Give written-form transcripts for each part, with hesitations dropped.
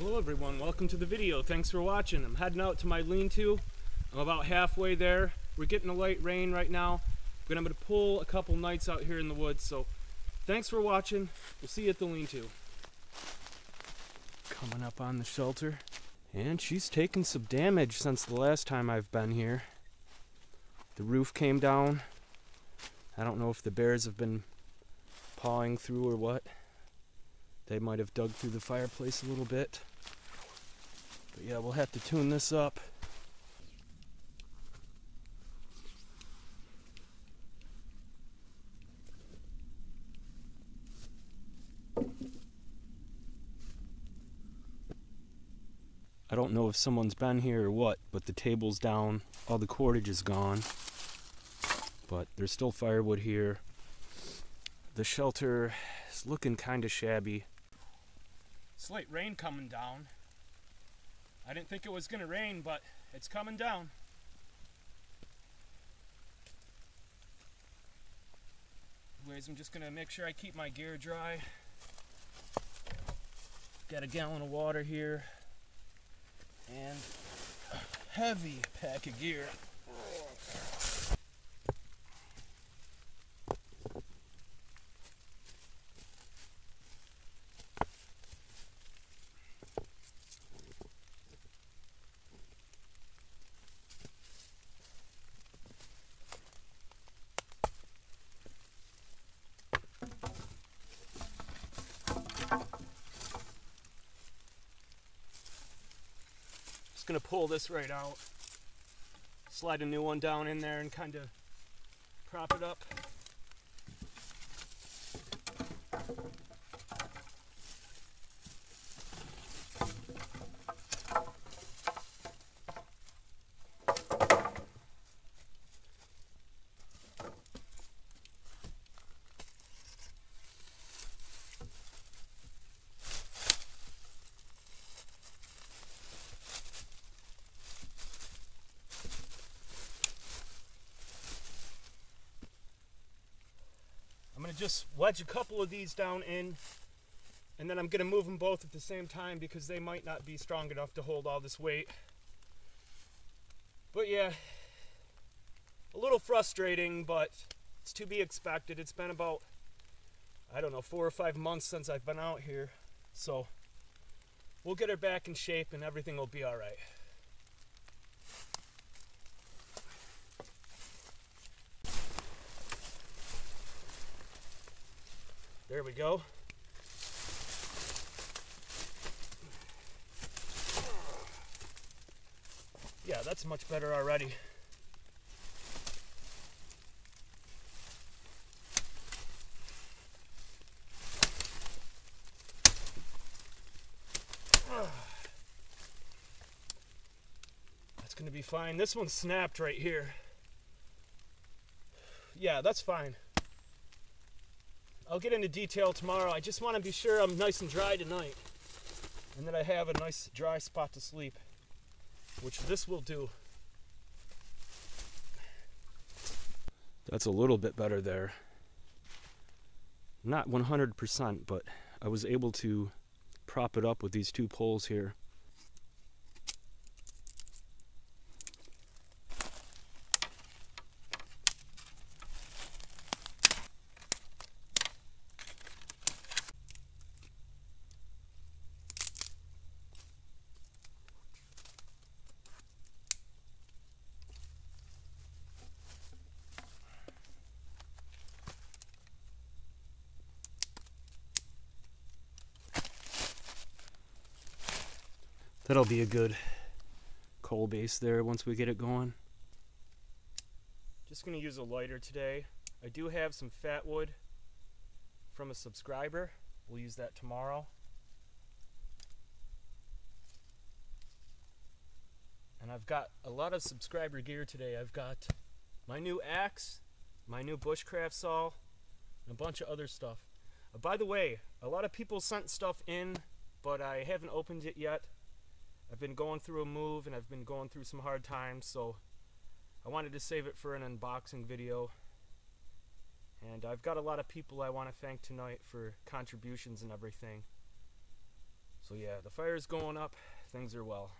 Hello everyone, welcome to the video. Thanks for watching. I'm heading out to my lean-to. I'm about halfway there. We're getting a light rain right now, but I'm going to pull a couple nights out here in the woods. So thanks for watching. We'll see you at the lean-to. Coming up on the shelter. And she's taken some damage since the last time I've been here. The roof came down. I don't know if the bears have been pawing through or what. They might have dug through the fireplace a little bit. But yeah, we'll have to tune this up. I don't know if someone's been here or what, but the table's down, all the cordage is gone. But there's still firewood here. The shelter is looking kind of shabby. Slight rain coming down. I didn't think it was gonna rain, but it's coming down. Anyways, I'm just gonna make sure I keep my gear dry. Got a gallon of water here and a heavy pack of gear. Just gonna pull this right out, slide a new one down in there and kind of prop it up. I'm going to just wedge a couple of these down in, and then I'm going to move them both at the same time because they might not be strong enough to hold all this weight. But yeah, a little frustrating, but it's to be expected. It's been about, I don't know, 4 or 5 months since I've been out here. So we'll get her back in shape and everything will be all right. There we go. Yeah, that's much better already. That's gonna be fine. This one snapped right here. Yeah, that's fine. I'll get into detail tomorrow. I just want to be sure I'm nice and dry tonight and that I have a nice dry spot to sleep, which this will do. That's a little bit better there. Not 100%, but I was able to prop it up with these 2 poles here. That'll be a good coal base there once we get it going. Just going to use a lighter today. I do have some fat wood from a subscriber. We'll use that tomorrow. And I've got a lot of subscriber gear today. I've got my new axe, my new bushcraft saw, and a bunch of other stuff. By the way, a lot of people sent stuff in, but I haven't opened it yet. I've been going through a move and I've been going through some hard times, so I wanted to save it for an unboxing video. And I've got a lot of people I want to thank tonight for contributions and everything. So yeah, the fire's going up, things are well.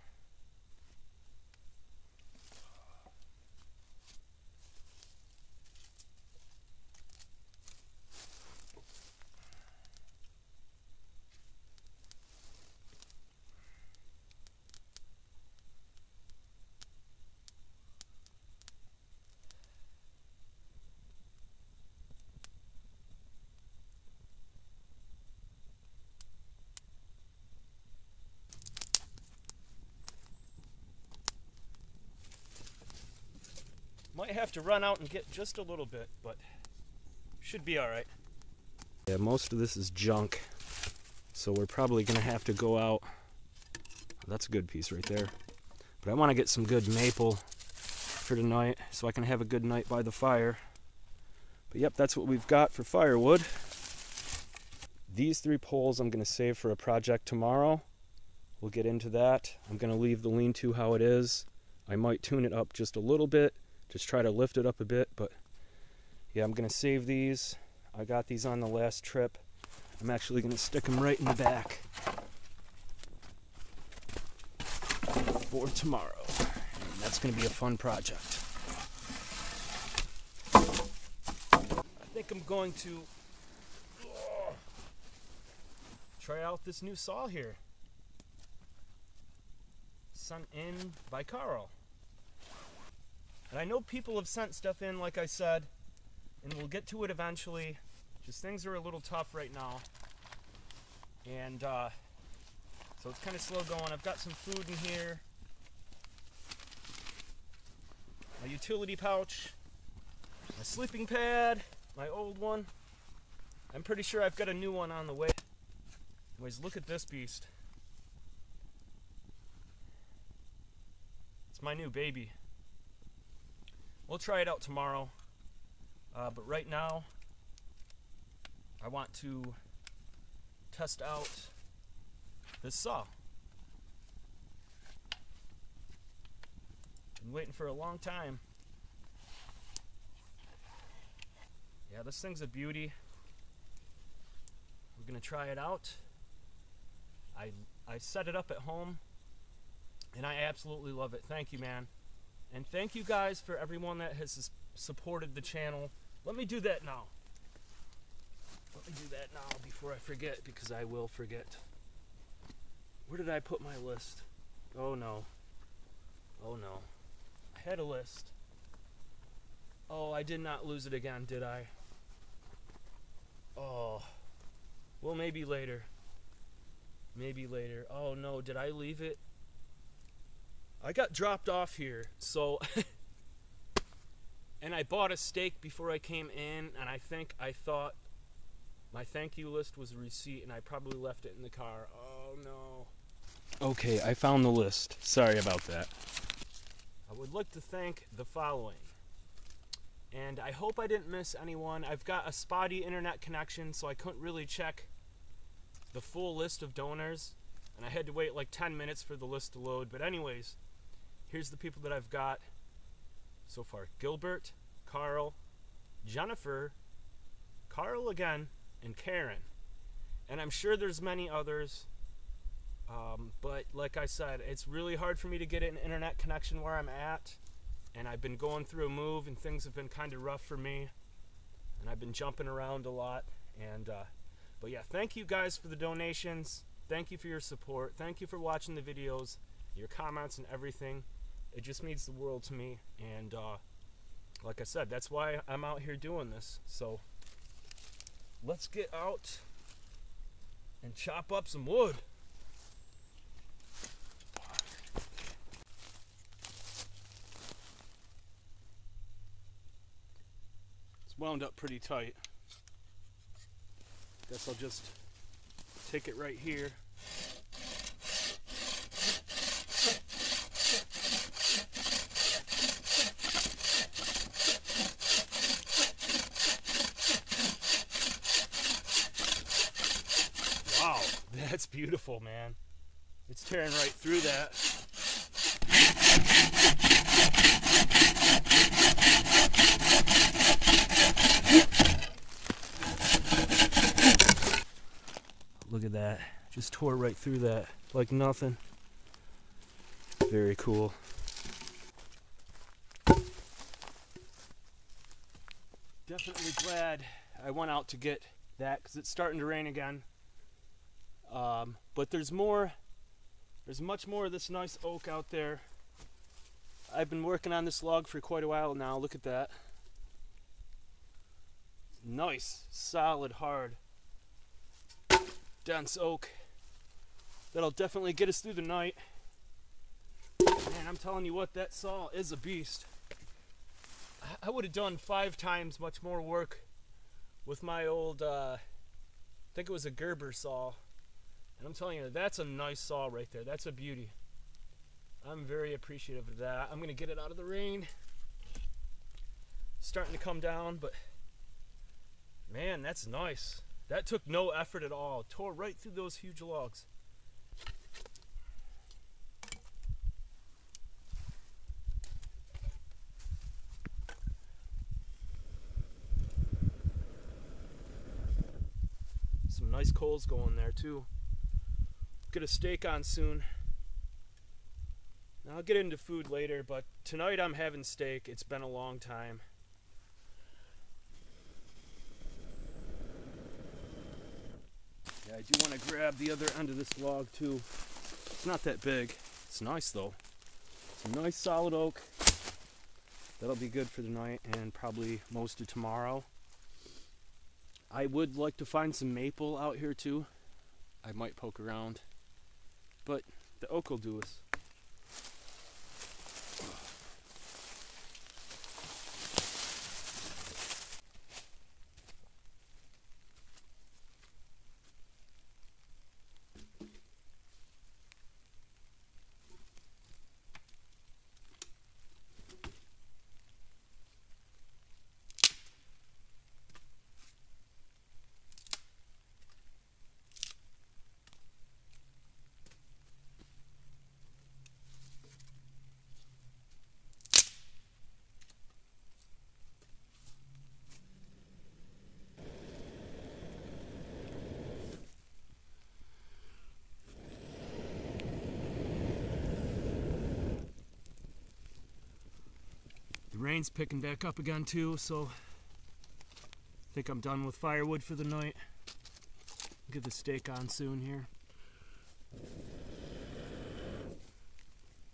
Might have to run out and get just a little bit, but should be alright. Yeah, most of this is junk, so we're probably going to have to go out. That's a good piece right there. But I want to get some good maple for tonight so I can have a good night by the fire. But yep, that's what we've got for firewood. These 3 poles I'm going to save for a project tomorrow. We'll get into that. I'm going to leave the lean-to how it is. I might tune it up just a little bit. Just try to lift it up a bit, but yeah, I'm going to save these. I got these on the last trip. I'm actually going to stick them right in the back for tomorrow. And that's going to be a fun project. I think I'm going to try out this new saw here. Sent in by Carl. And I know people have sent stuff in, like I said, and we'll get to it eventually. Just things are a little tough right now. And so it's kind of slow going. I've got some food in here. My utility pouch. My sleeping pad. My old one. I'm pretty sure I've got a new one on the way. Anyways, look at this beast. It's my new baby. We'll try it out tomorrow, but right now I want to test out this saw. Been waiting for a long time. Yeah, this thing's a beauty. We're gonna try it out. I set it up at home and I absolutely love it. Thank you, man. And thank you guys for everyone that has supported the channel. Let me do that now. Let me do that now before I forget, because I will forget. Where did I put my list? Oh no. Oh no. I had a list. Oh, I did not lose it again, did I? Oh. Well, maybe later. Maybe later. Oh no, did I leave it? I got dropped off here, so and I bought a steak before I came in, and I thought my thank you list was a receipt, and I probably left it in the car. Oh no. Okay, I found the list. Sorry about that. I would like to thank the following, and I hope I didn't miss anyone. I've got a spotty internet connection, so I couldn't really check the full list of donors, and I had to wait like 10 minutes for the list to load. But anyways, here's the people that I've got so far. Gilbert, Carl, Jennifer, Carl again, and Karen. And I'm sure there's many others, but like I said, it's really hard for me to get an internet connection where I'm at, and I've been going through a move, and things have been kind of rough for me, and I've been jumping around a lot. And but yeah, thank you guys for the donations. Thank you for your support. Thank you for watching the videos, your comments, and everything. It just means the world to me. And like I said, that's why I'm out here doing this. So let's get out and chop up some wood. It's wound up pretty tight. Guess I'll just take it right here. Wow, that's beautiful, man. It's tearing right through that. Look at that. Just tore right through that like nothing. Very cool. Definitely glad I went out to get that because it's starting to rain again. But there's much more of this nice oak out there. I've been working on this log for quite a while now. Look at that. Nice, solid, hard, dense oak. That'll definitely get us through the night. Man, I'm telling you what, that saw is a beast. I would have done 5 times much more work with my old, I think it was a Gerber saw. And I'm telling you, that's a nice saw right there. That's a beauty. I'm very appreciative of that. I'm gonna get it out of the rain. Starting to come down, but man, that's nice. That took no effort at all. Tore right through those huge logs. Some nice coals going there too. Get a steak on soon. Now I'll get into food later, but tonight I'm having steak. It's been a long time. Yeah, I do want to grab the other end of this log too. It's not that big. It's nice though. It's a nice solid oak. That'll be good for the night and probably most of tomorrow. I would like to find some maple out here too. I might poke around, but the oak will do us. Rain's picking back up again too, so I think I'm done with firewood for the night. Get the steak on soon here.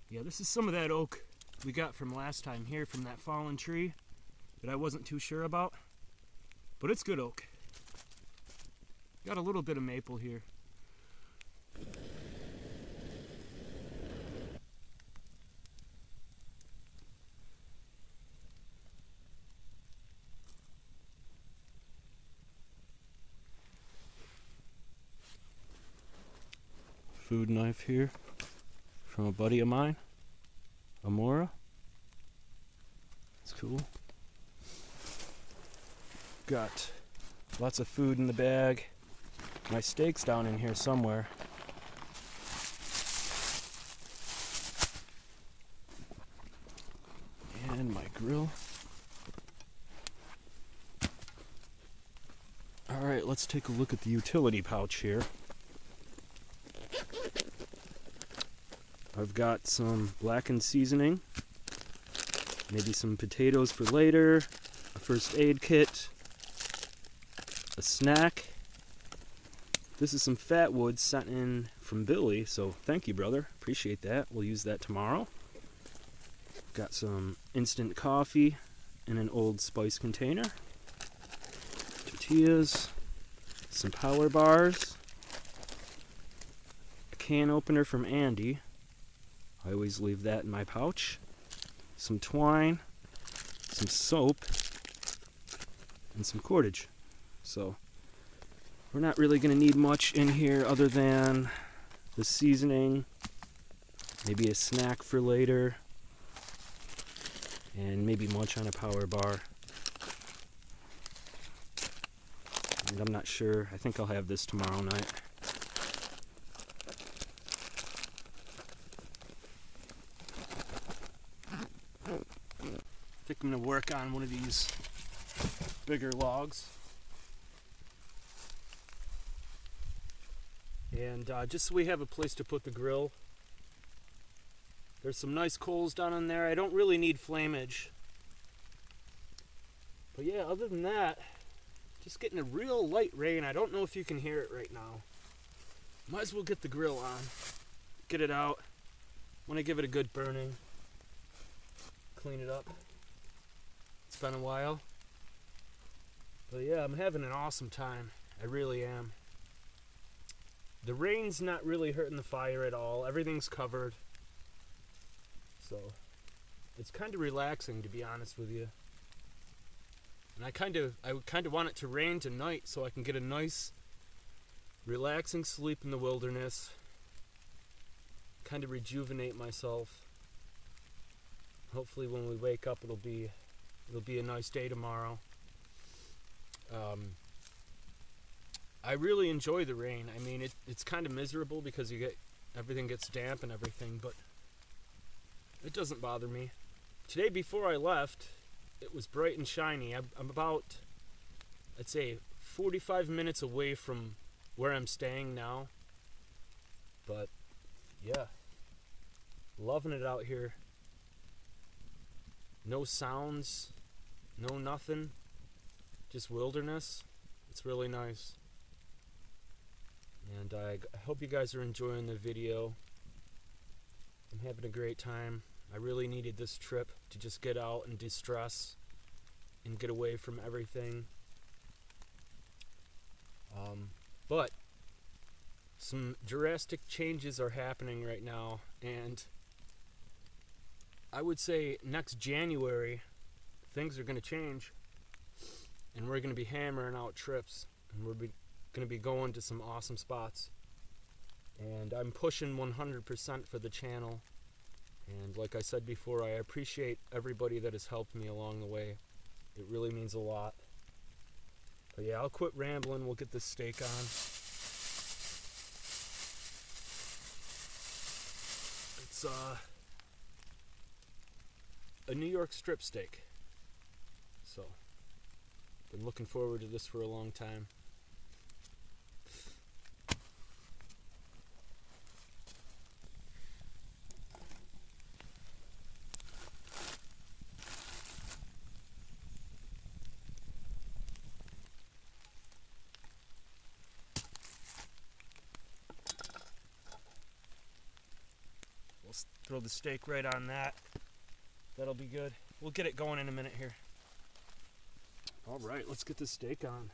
Yeah, this is some of that oak we got from last time here, from that fallen tree that I wasn't too sure about, but it's good oak. Got a little bit of maple here. Food knife here from a buddy of mine, Amora. It's cool. Got lots of food in the bag. My steak's down in here somewhere. And my grill. Alright, let's take a look at the utility pouch here. I've got some blackened seasoning, maybe some potatoes for later, a first aid kit, a snack. This is some fat wood sent in from Billy, so thank you, brother. Appreciate that. We'll use that tomorrow. Got some instant coffee in an Old Spice container, tortillas, some power bars, a can opener from Andy. I always leave that in my pouch. Some twine, some soap, and some cordage. So we're not really going to need much in here other than the seasoning, maybe a snack for later, and maybe munch on a power bar. And I'm not sure. I think I'll have this tomorrow night. I think I'm going to work on one of these bigger logs. And just so we have a place to put the grill. There's some nice coals down in there. I don't really need flamage. But yeah, other than that, just getting a real light rain. I don't know if you can hear it right now. Might as well get the grill on. Get it out. Want to give it a good burning. Clean it up. It's been a while. But yeah, I'm having an awesome time. I really am. The rain's not really hurting the fire at all. Everything's covered. So, it's kind of relaxing, to be honest with you. And I kind of want it to rain tonight so I can get a nice, relaxing sleep in the wilderness. Kind of rejuvenate myself. Hopefully, when we wake up, it'll be a nice day tomorrow. I really enjoy the rain. I mean, it's kind of miserable because everything gets damp and everything, but it doesn't bother me. Today, before I left, it was bright and shiny. I'm about, I'd say, 45 minutes away from where I'm staying now. But, yeah. Loving it out here. No sounds. No nothing. Just wilderness. It's really nice. And I hope you guys are enjoying the video. I'm having a great time. I really needed this trip to just get out and de-stress and get away from everything. But some drastic changes are happening right now, and I would say next January things are going to change, and we're going to be hammering out trips, and we're going to be going to some awesome spots. And I'm pushing 100% for the channel. And like I said before, I appreciate everybody that has helped me along the way. It really means a lot. But yeah, I'll quit rambling. We'll get this steak on. It's a New York strip steak. So, been looking forward to this for a long time. We'll throw the steak right on that. That'll be good. We'll get it going in a minute here. All right, let's get this steak on.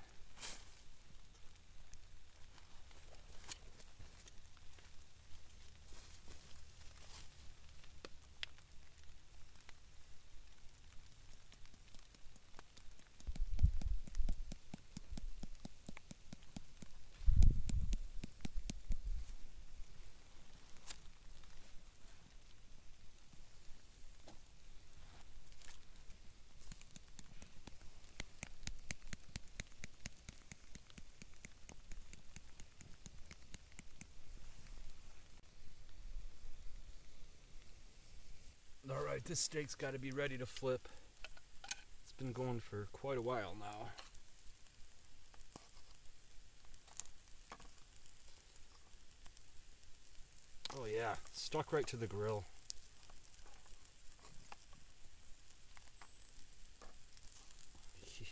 Alright, this steak's got to be ready to flip. It's been going for quite a while now. Oh yeah, stuck right to the grill.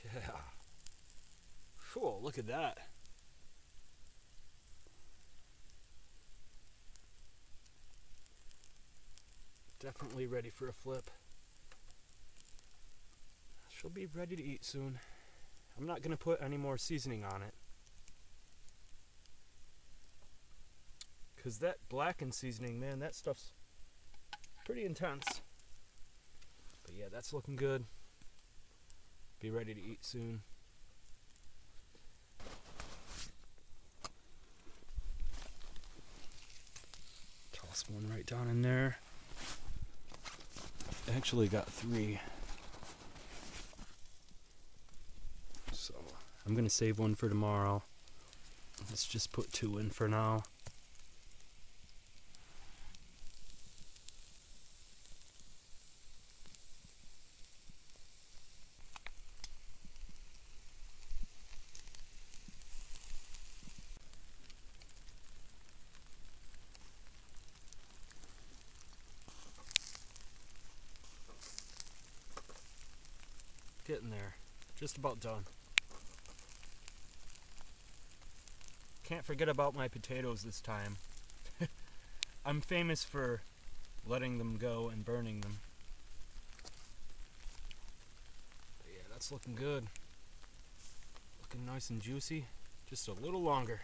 Yeah. Cool, look at that. Definitely ready for a flip. She'll be ready to eat soon. I'm not going to put any more seasoning on it, because that blackened seasoning, man, that stuff's pretty intense. But yeah, that's looking good. Be ready to eat soon. Toss one right down in there. Actually got 3. So I'm gonna save one for tomorrow. Let's just put 2 in for now. getting there. Just about done. Can't forget about my potatoes this time. I'm famous for letting them go and burning them. But yeah, that's looking good. Looking nice and juicy. Just a little longer.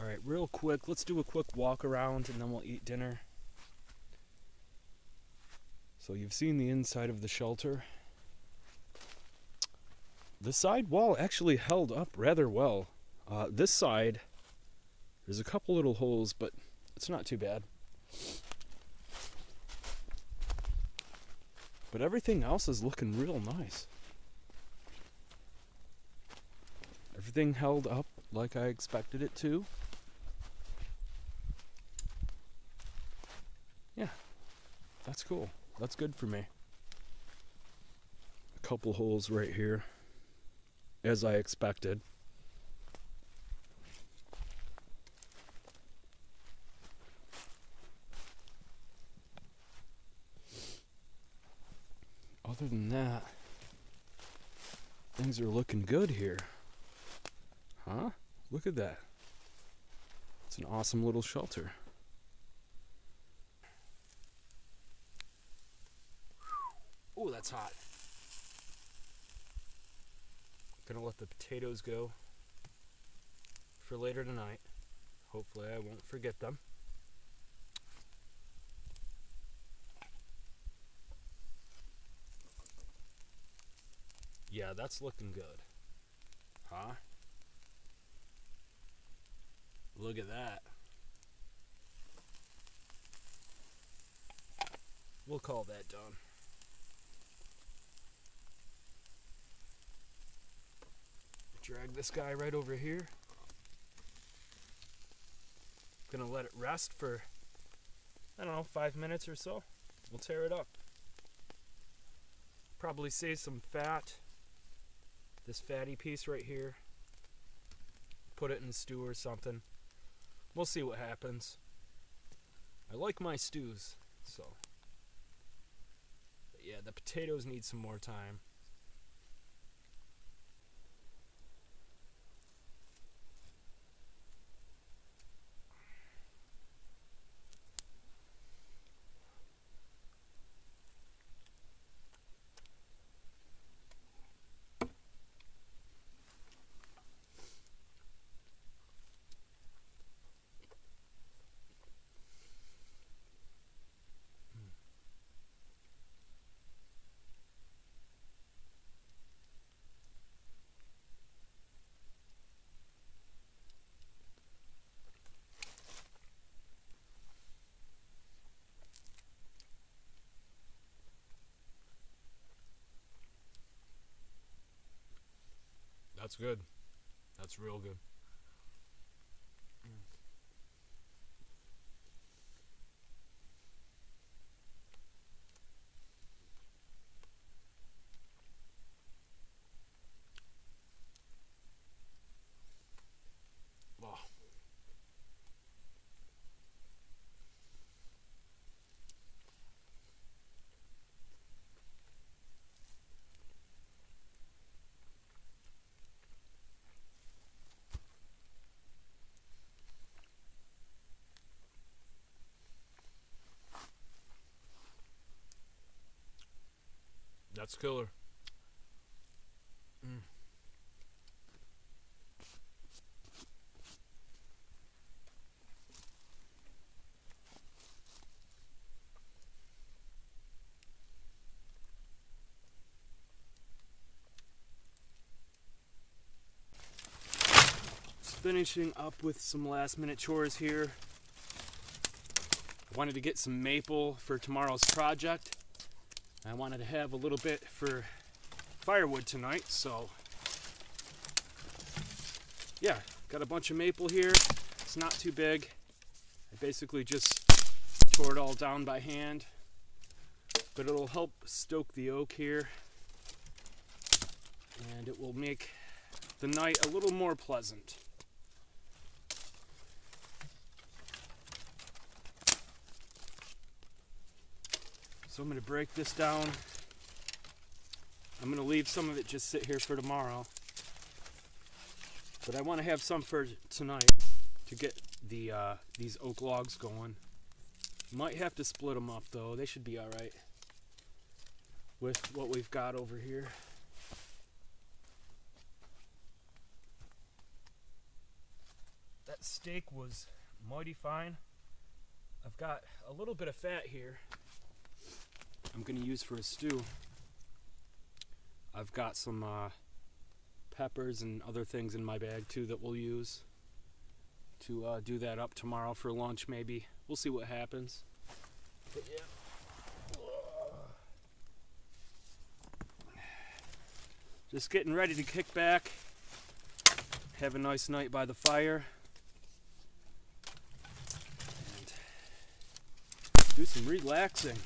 Alright, real quick, let's do a quick walk around and then we'll eat dinner. So you've seen the inside of the shelter. The side wall actually held up rather well. This side, there's a couple little holes, but it's not too bad. But everything else is looking real nice. Everything held up like I expected it to. Yeah, that's cool. That's good for me. A couple holes right here, as I expected. Other than that, things are looking good here. Huh? Look at that. It's an awesome little shelter. Oh, that's hot. Gonna let the potatoes go for later tonight. Hopefully I won't forget them. Yeah, that's looking good. Huh? Look at that. We'll call that done. Drag this guy right over here. Gonna let it rest for, I don't know, 5 minutes or so. We'll tear it up. Probably save some fat. This fatty piece right here. Put it in a stew or something. We'll see what happens. I like my stews, so. But yeah, the potatoes need some more time. That's good. That's real good. Wow. That's killer. Just finishing up with some last minute chores here. I wanted to get some maple for tomorrow's project. I wanted to have a little bit for firewood tonight, so yeah, got a bunch of maple here. It's not too big. I basically just tore it all down by hand, but it'll help stoke the oak here, and it will make the night a little more pleasant. So I'm going to break this down. I'm going to leave some of it just sit here for tomorrow. But I want to have some for tonight to get these oak logs going. Might have to split them up though. They should be alright with what we've got over here. That steak was mighty fine. I've got a little bit of fat here I'm going to use for a stew. I've got some peppers and other things in my bag too that we'll use to do that up tomorrow for lunch maybe. We'll see what happens. But yeah. Just getting ready to kick back, have a nice night by the fire, and do some relaxing.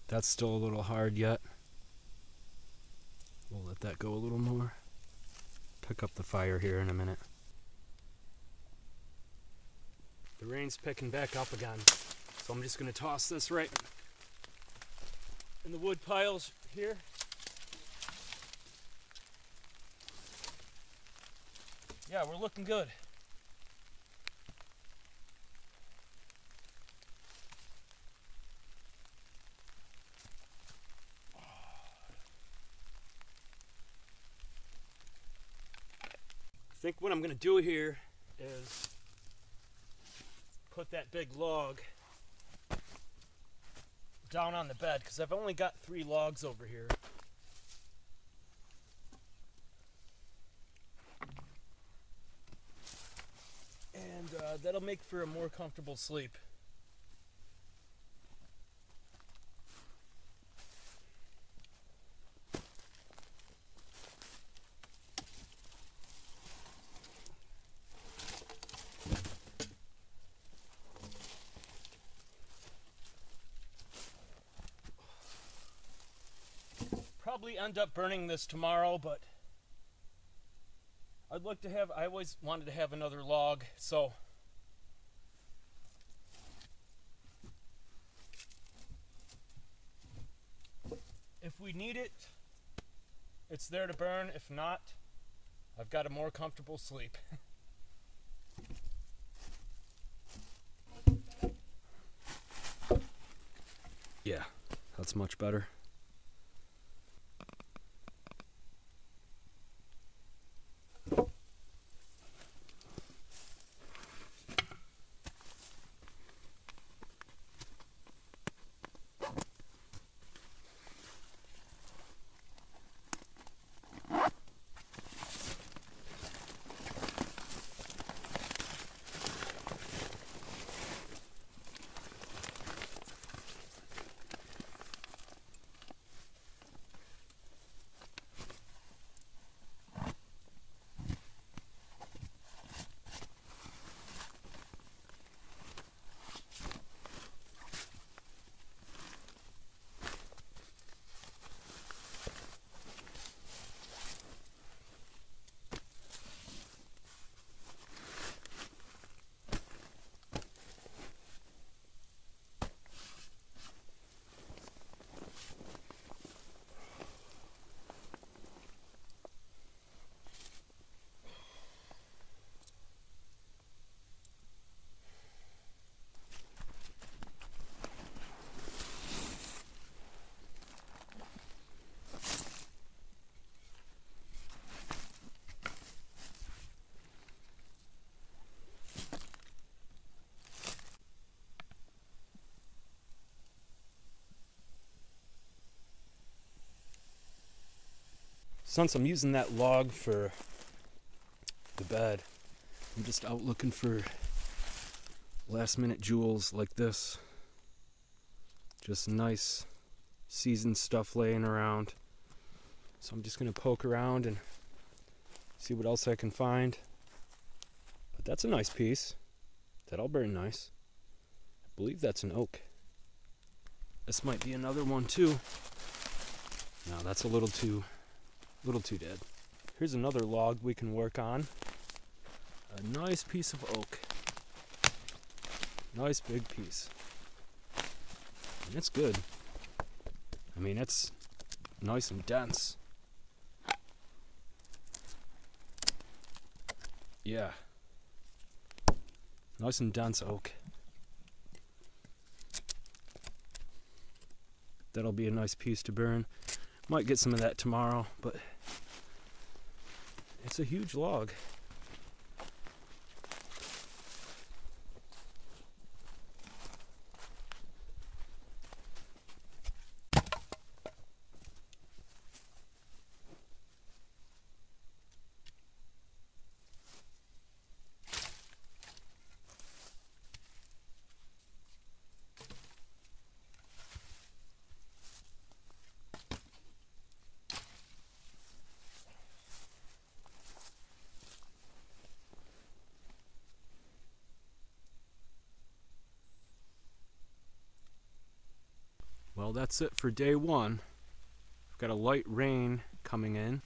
That's still a little hard yet. We'll let that go a little more. Pick up the fire here in a minute. The rain's picking back up again, so I'm just going to toss this right in the wood piles here. Yeah, we're looking good. I think what I'm going to do here is put that big log down on the bed because I've only got 3 logs over here. And that'll make for a more comfortable sleep. Probably end up burning this tomorrow, but I'd like to have, I always wanted to have another log, so if we need it, it's there to burn. If not, I've got a more comfortable sleep. Yeah, that's much better. Since I'm using that log for the bed, I'm just out looking for last minute jewels like this. Just nice seasoned stuff laying around. So I'm just going to poke around and See what else I can find. But that's a nice piece. That'll burn nice. I believe that's an oak. This might be another one too. No, that's a little too dead. Here's another log we can work on. A nice piece of oak. Nice big piece. And it's good. I mean, it's nice and dense. Yeah. Nice and dense oak. That'll be a nice piece to burn. Might get some of that tomorrow, but it's a huge log. Well, that's it for day one. We've got a light rain coming in.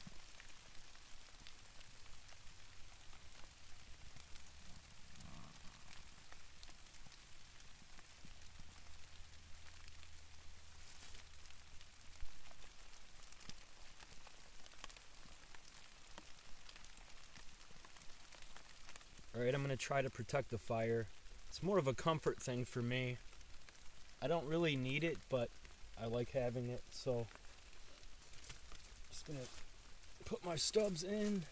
Alright, I'm going to try to protect the fire. It's more of a comfort thing for me. I don't really need it, but I like having it, so just gonna put my stubs in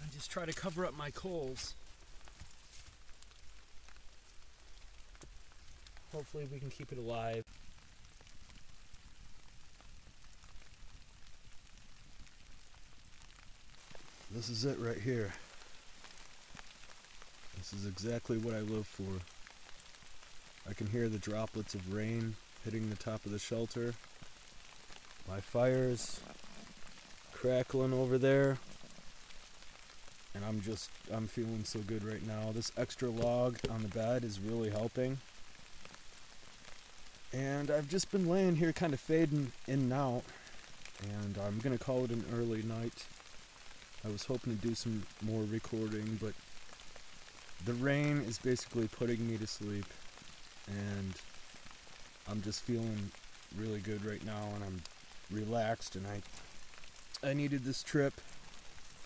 and just try to cover up my coals. Hopefully we can keep it alive. This is it right here. This is exactly what I live for. I can hear the droplets of rain hitting the top of the shelter. My fire's crackling over there. And I'm feeling so good right now. This extra log on the bed is really helping. And I've just been laying here kind of fading in and out. And I'm going to call it an early night. I was hoping to do some more recording, but the rain is basically putting me to sleep. And I'm just feeling really good right now, and I'm relaxed, and I needed this trip,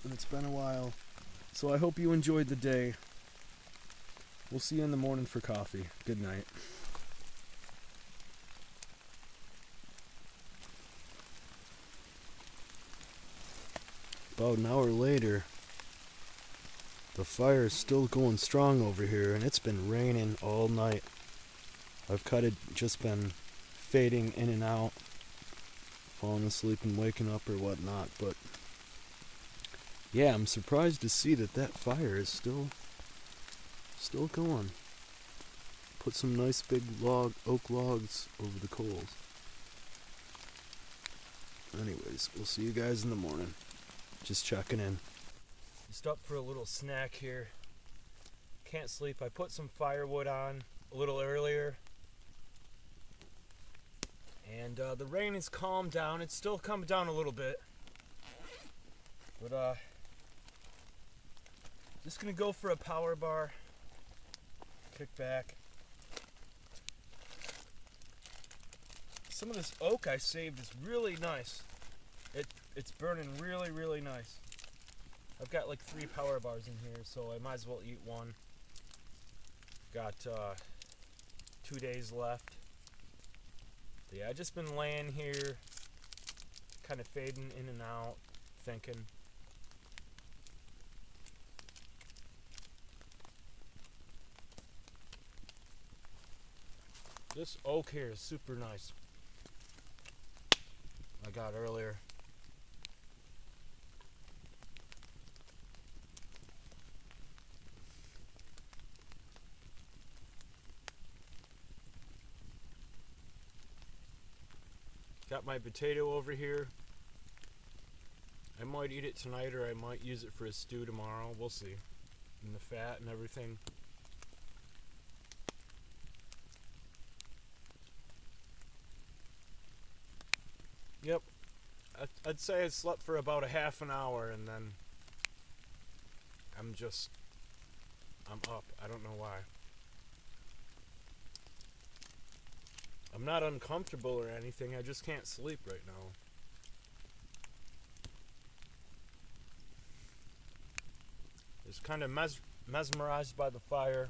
and it's been a while. So I hope you enjoyed the day. We'll see you in the morning for coffee. Good night. About an hour later, the fire is still going strong over here, and it's been raining all night. I've kind of just been fading in and out, falling asleep and waking up or whatnot, but yeah, I'm surprised to see that fire is still going. Put some nice big oak logs over the coals. Anyways, we'll see you guys in the morning. Just checking in. Just up for a little snack here. Can't sleep. I put some firewood on a little earlier. And the rain has calmed down. It's still coming down a little bit. But just gonna go for a power bar. Kick back. Some of this oak I saved is really nice. It's burning really, really nice. I've got like 3 power bars in here, so I might as well eat one. Got 2 days left. But yeah, I just been laying here, kind of fading in and out, thinking. This oak here is super nice. I got earlier. Got my potato over here. I might eat it tonight or I might use it for a stew tomorrow. We'll see. And the fat and everything. Yep. I'd say I slept for about a half an hour and then I'm up. I don't know why. I'm not uncomfortable or anything. I just can't sleep right now. Just kind of mesmerized by the fire.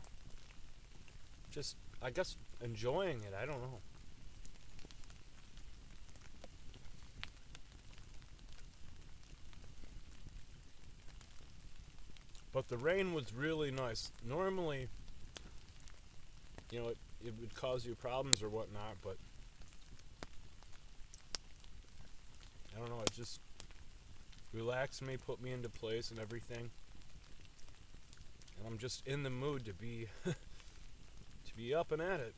Just, I guess, enjoying it. I don't know. But the rain was really nice. Normally, you know, it would cause you problems or whatnot, but I don't know, it just relaxed me, put me into place and everything. And I'm just in the mood to be to be up and at it.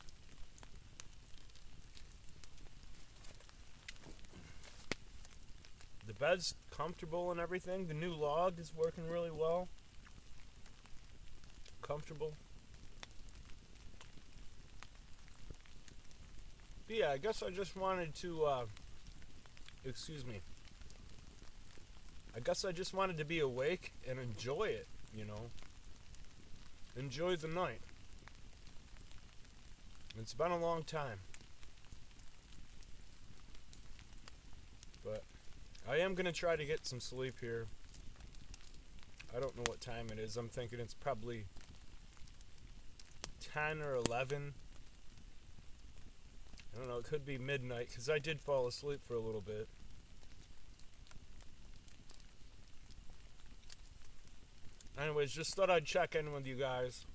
The bed's comfortable and everything. The new log is working really well. Comfortable. But yeah, I guess I just wanted to excuse me. I guess I just wanted to be awake and enjoy it, you know. Enjoy the night. It's been a long time. But I am going to try to get some sleep here. I don't know what time it is. I'm thinking it's probably 10 or 11. I don't know, it could be midnight because I did fall asleep for a little bit. Anyways, just thought I'd check in with you guys.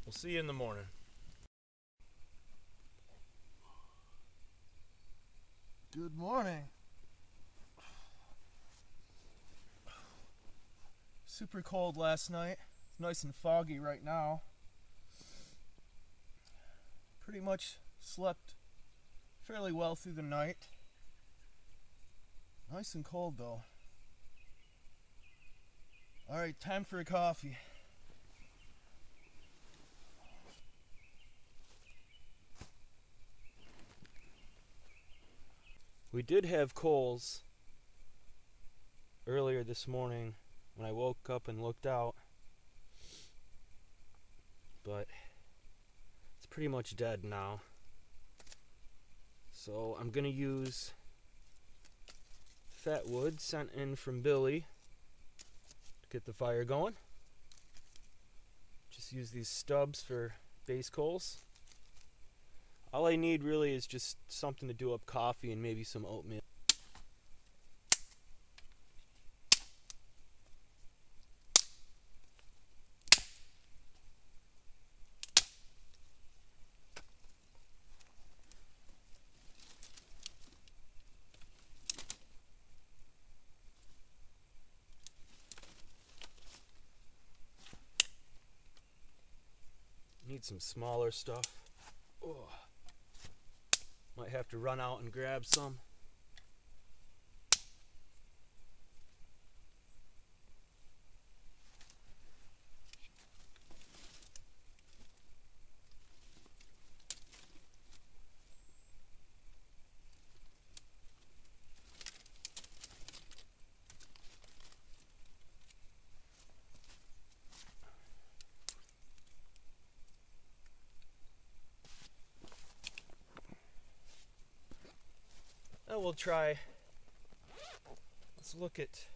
We'll see you in the morning. Good morning. Super cold last night. It's nice and foggy right now. Pretty much slept fairly well through the night. Nice and cold though. Alright, time for a coffee. We did have Kohl's earlier this morning when I woke up and looked out, but it's pretty much dead now. So I'm gonna use fat wood sent in from Billy to get the fire going. Just use these stubs for base coals. All I need really is just something to do up coffee and maybe some oatmeal. Need some smaller stuff. Oh. Might have to run out and grab some. We'll try. Let's look at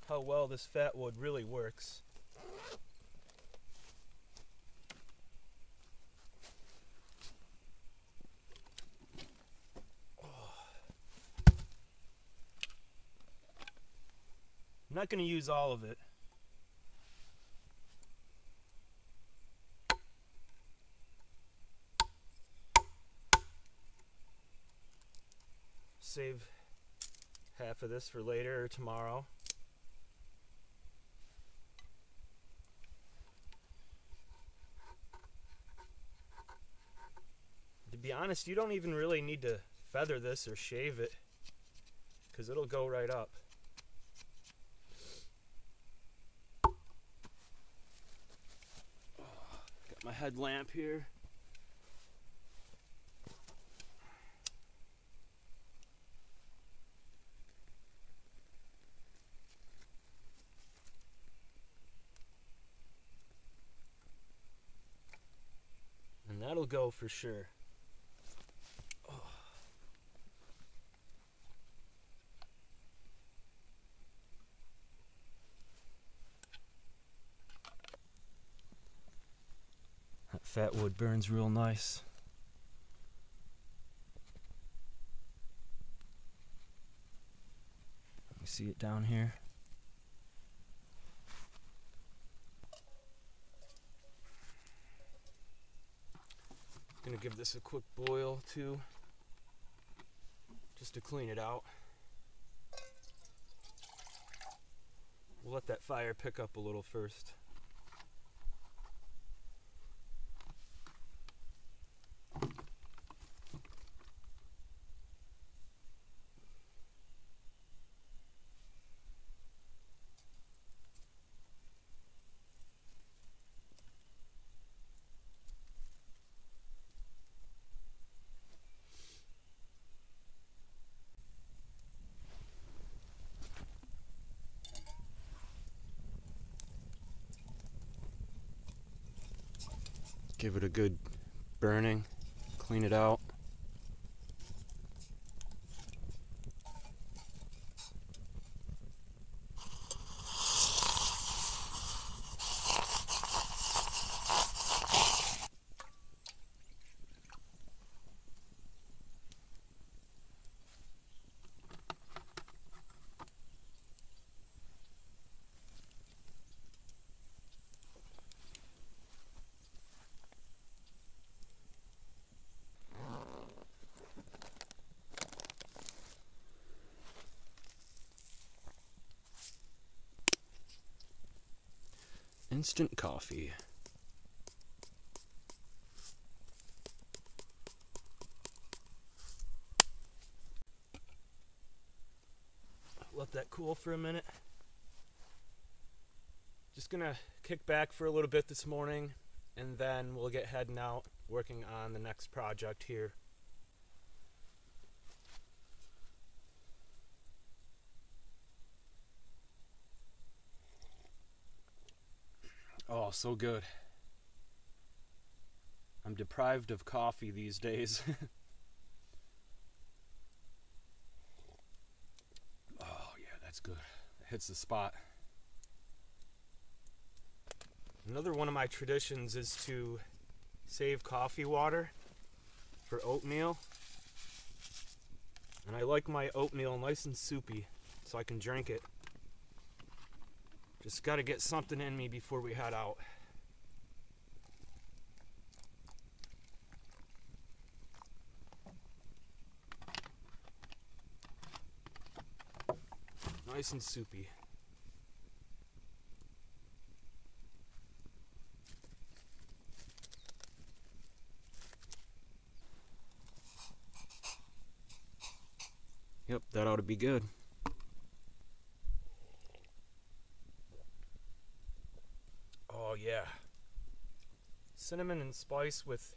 how well this fat wood really works. I'm not going to use all of it. Save half of this for later or tomorrow. be honest, you don't even really need to feather this or shave it, because it'll go right up. Got my headlamp here. And that'll go for sure. Oh. That fat wood burns real nice. You see it down here? Gonna give this a quick boil too, just to clean it out. We'll let that fire pick up a little first. Give it a good burning, clean it out. Instant coffee. Let that cool for a minute. Just gonna kick back for a little bit this morning, and then we'll get heading out working on the next project here. Oh, so good. I'm deprived of coffee these days. Oh, yeah, that's good. It hits the spot. Another one of my traditions is to save coffee water for oatmeal. And I like my oatmeal nice and soupy so I can drink it. Just got to get something in me before we head out. Nice and soupy. Yep, that ought to be good. Oh yeah. Cinnamon and spice with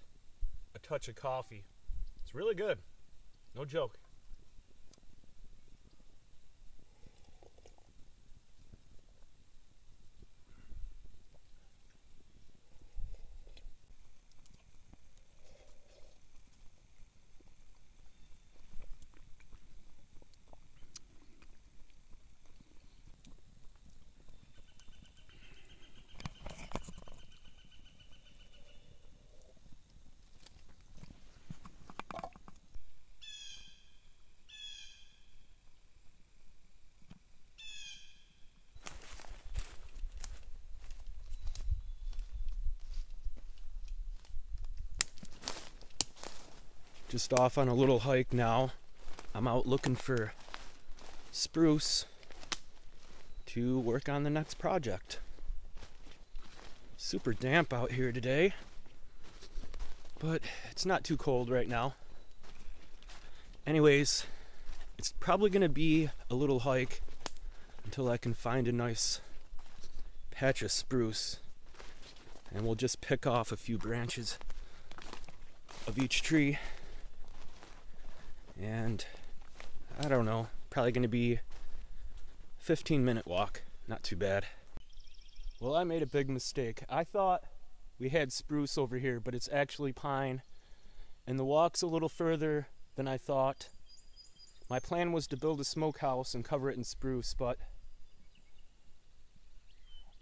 a touch of coffee. It's really good. No joke. Just off on a little hike now. I'm out looking for spruce to work on the next project. Super damp out here today, but it's not too cold right now. Anyways, it's probably gonna be a little hike until I can find a nice patch of spruce, and we'll just pick off a few branches of each tree, and I don't know, probably gonna be a 15-minute walk. Not too bad. Well, I made a big mistake. I thought we had spruce over here, but it's actually pine, and the walk's a little further than I thought. My plan was to build a smokehouse and cover it in spruce, but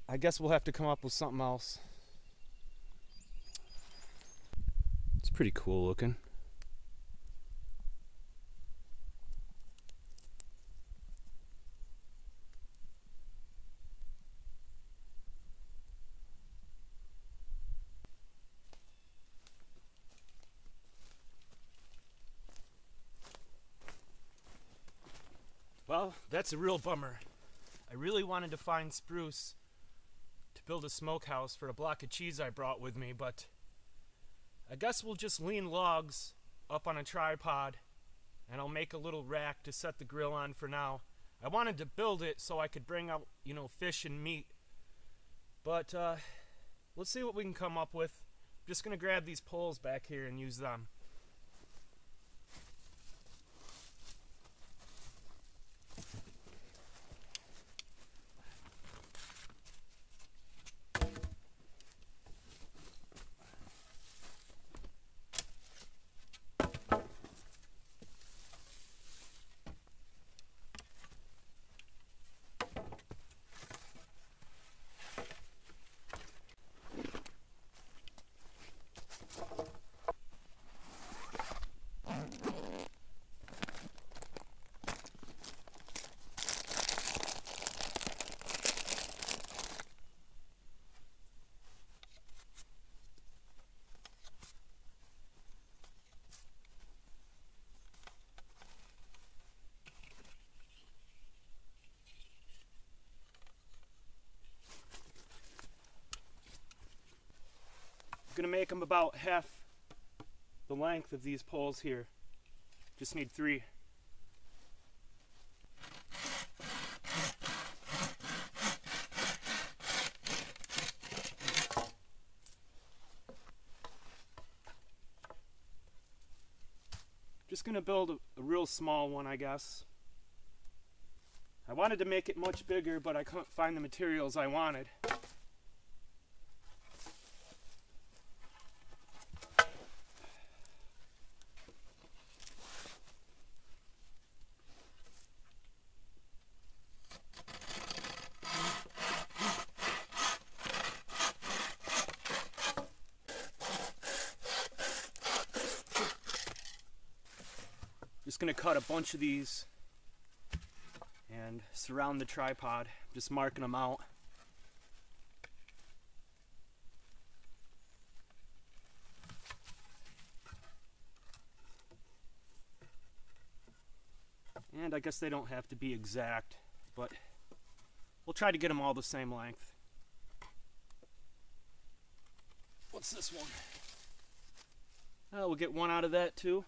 I guess we'll have to come up with something else. It's pretty cool looking. Well, that's a real bummer. I really wanted to find spruce to build a smokehouse for a block of cheese I brought with me, but I guess we'll just lean logs up on a tripod and I'll make a little rack to set the grill on for now. I wanted to build it so I could bring out, fish and meat, but let's see what we can come up with. I'm just gonna grab these poles back here and use them. I'm gonna make them about half the length of these poles here. Just need 3. Just gonna build a real small one, I guess. I wanted to make it much bigger, but I couldn't find the materials I wanted. Just gonna cut a bunch of these and surround the tripod, just marking them out. And I guess they don't have to be exact, but we'll try to get them all the same length. What's this one? Oh, we'll get one out of that too.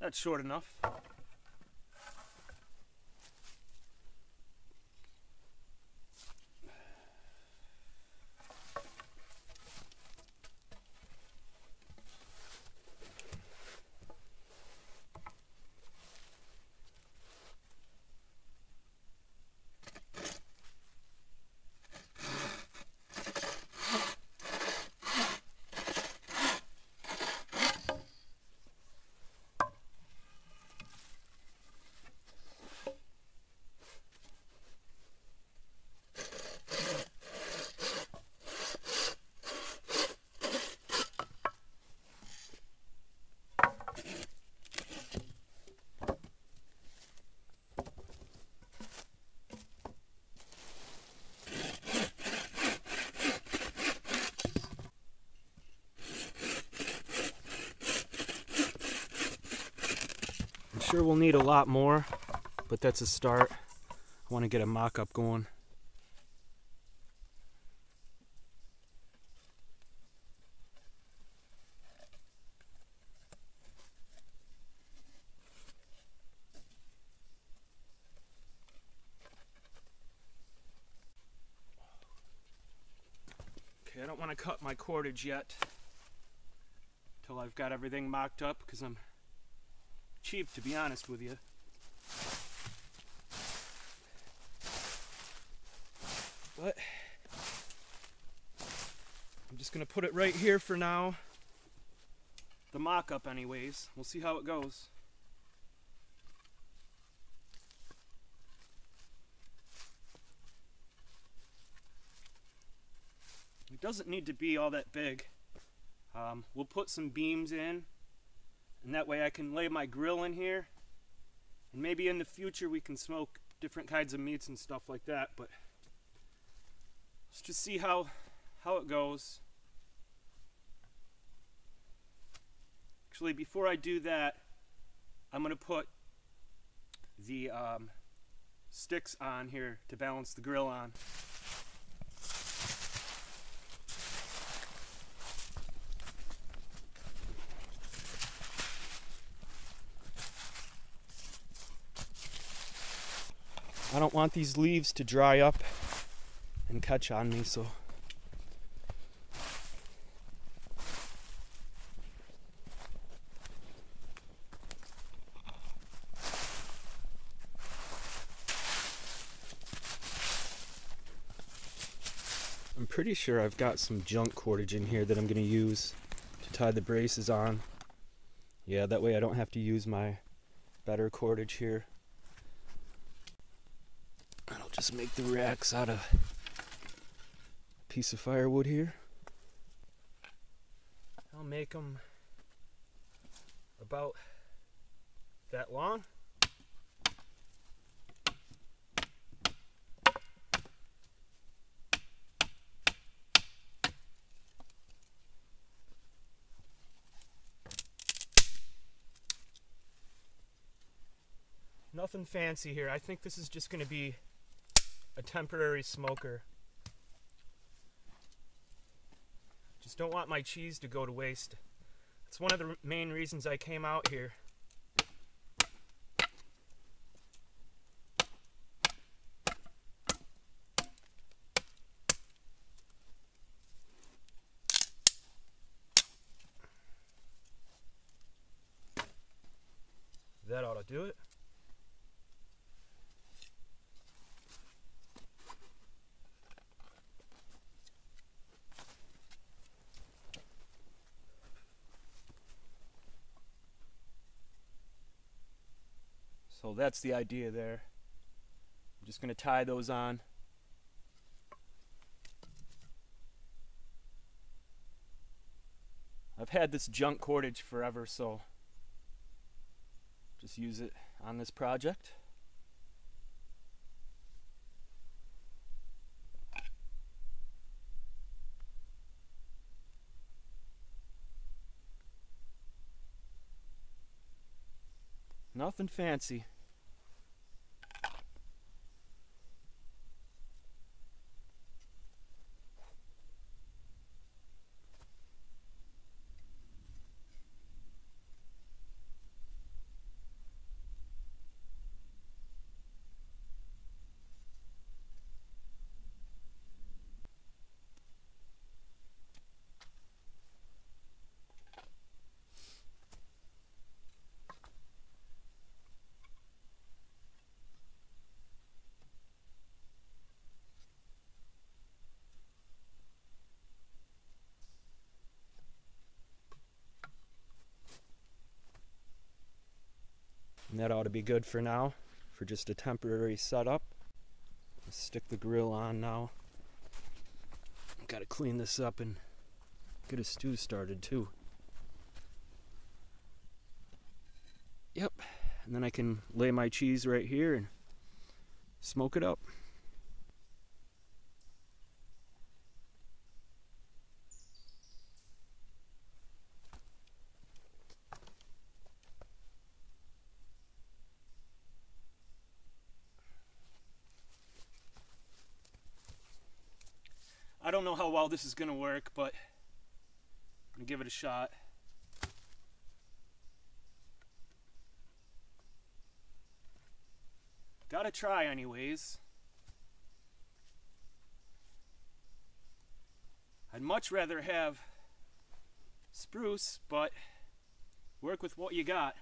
That's short enough. Sure, we'll need a lot more, but that's a start. I want to get a mock-up going. don't want to cut my cordage yet till I've got everything mocked up, because I'm cheap, to be honest with you. But I'm just gonna put it right here for now. The mock-up anyways. We'll see how it goes. It doesn't need to be all that big. We'll put some beams in, and that way I can lay my grill in here, and maybe in the future we can smoke different kinds of meats and stuff like that. But let's just see how it goes. Actually, before I do that, I'm going to put the sticks on here to balance the grill on. I don't want these leaves to dry up and catch on me, so I'm pretty sure I've got some junk cordage in here that I'm going to use to tie the braces on. Yeah, that way I don't have to use my better cordage here. I'll just make the racks out of a piece of firewood here. I'll make them about that long. Nothing fancy here. I think this is just going to be a temporary smoker. Just don't want my cheese to go to waste. It's one of the main reasons I came out here. That ought to do it. So that's the idea there. I'm just going to tie those on. I've had this junk cordage forever, so just use it on this project. Nothing fancy. And that ought to be good for now, for just a temporary setup. Let's stick the grill on now. Gotta clean this up and get a stew started too. Yep, and then I can lay my cheese right here and smoke it up. I don't know how well this is going to work, but I'm going to give it a shot. Gotta try anyways. I I'd much rather have spruce, but work with what you got.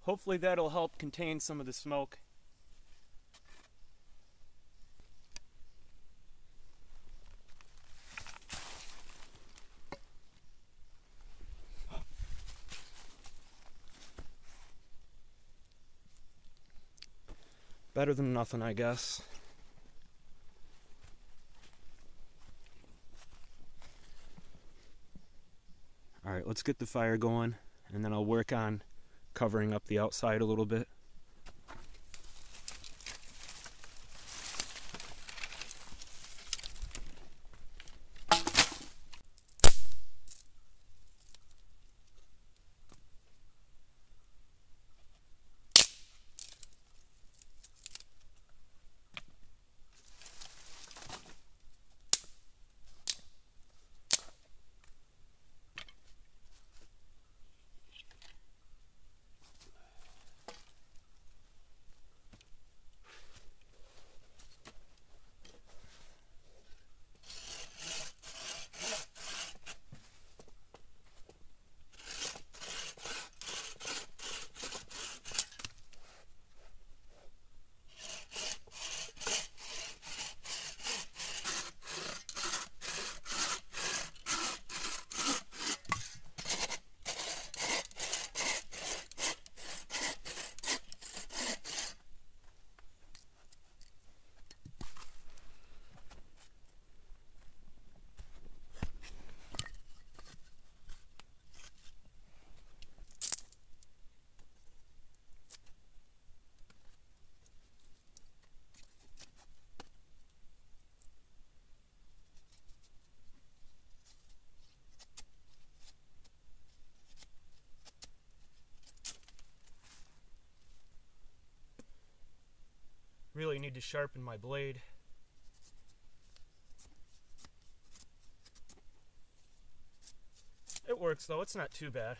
Hopefully that'll help contain some of the smoke. Better than nothing, I guess. All right, let's get the fire going, and then I'll work on covering up the outside a little bit. Really need to sharpen my blade. It works though, it's not too bad.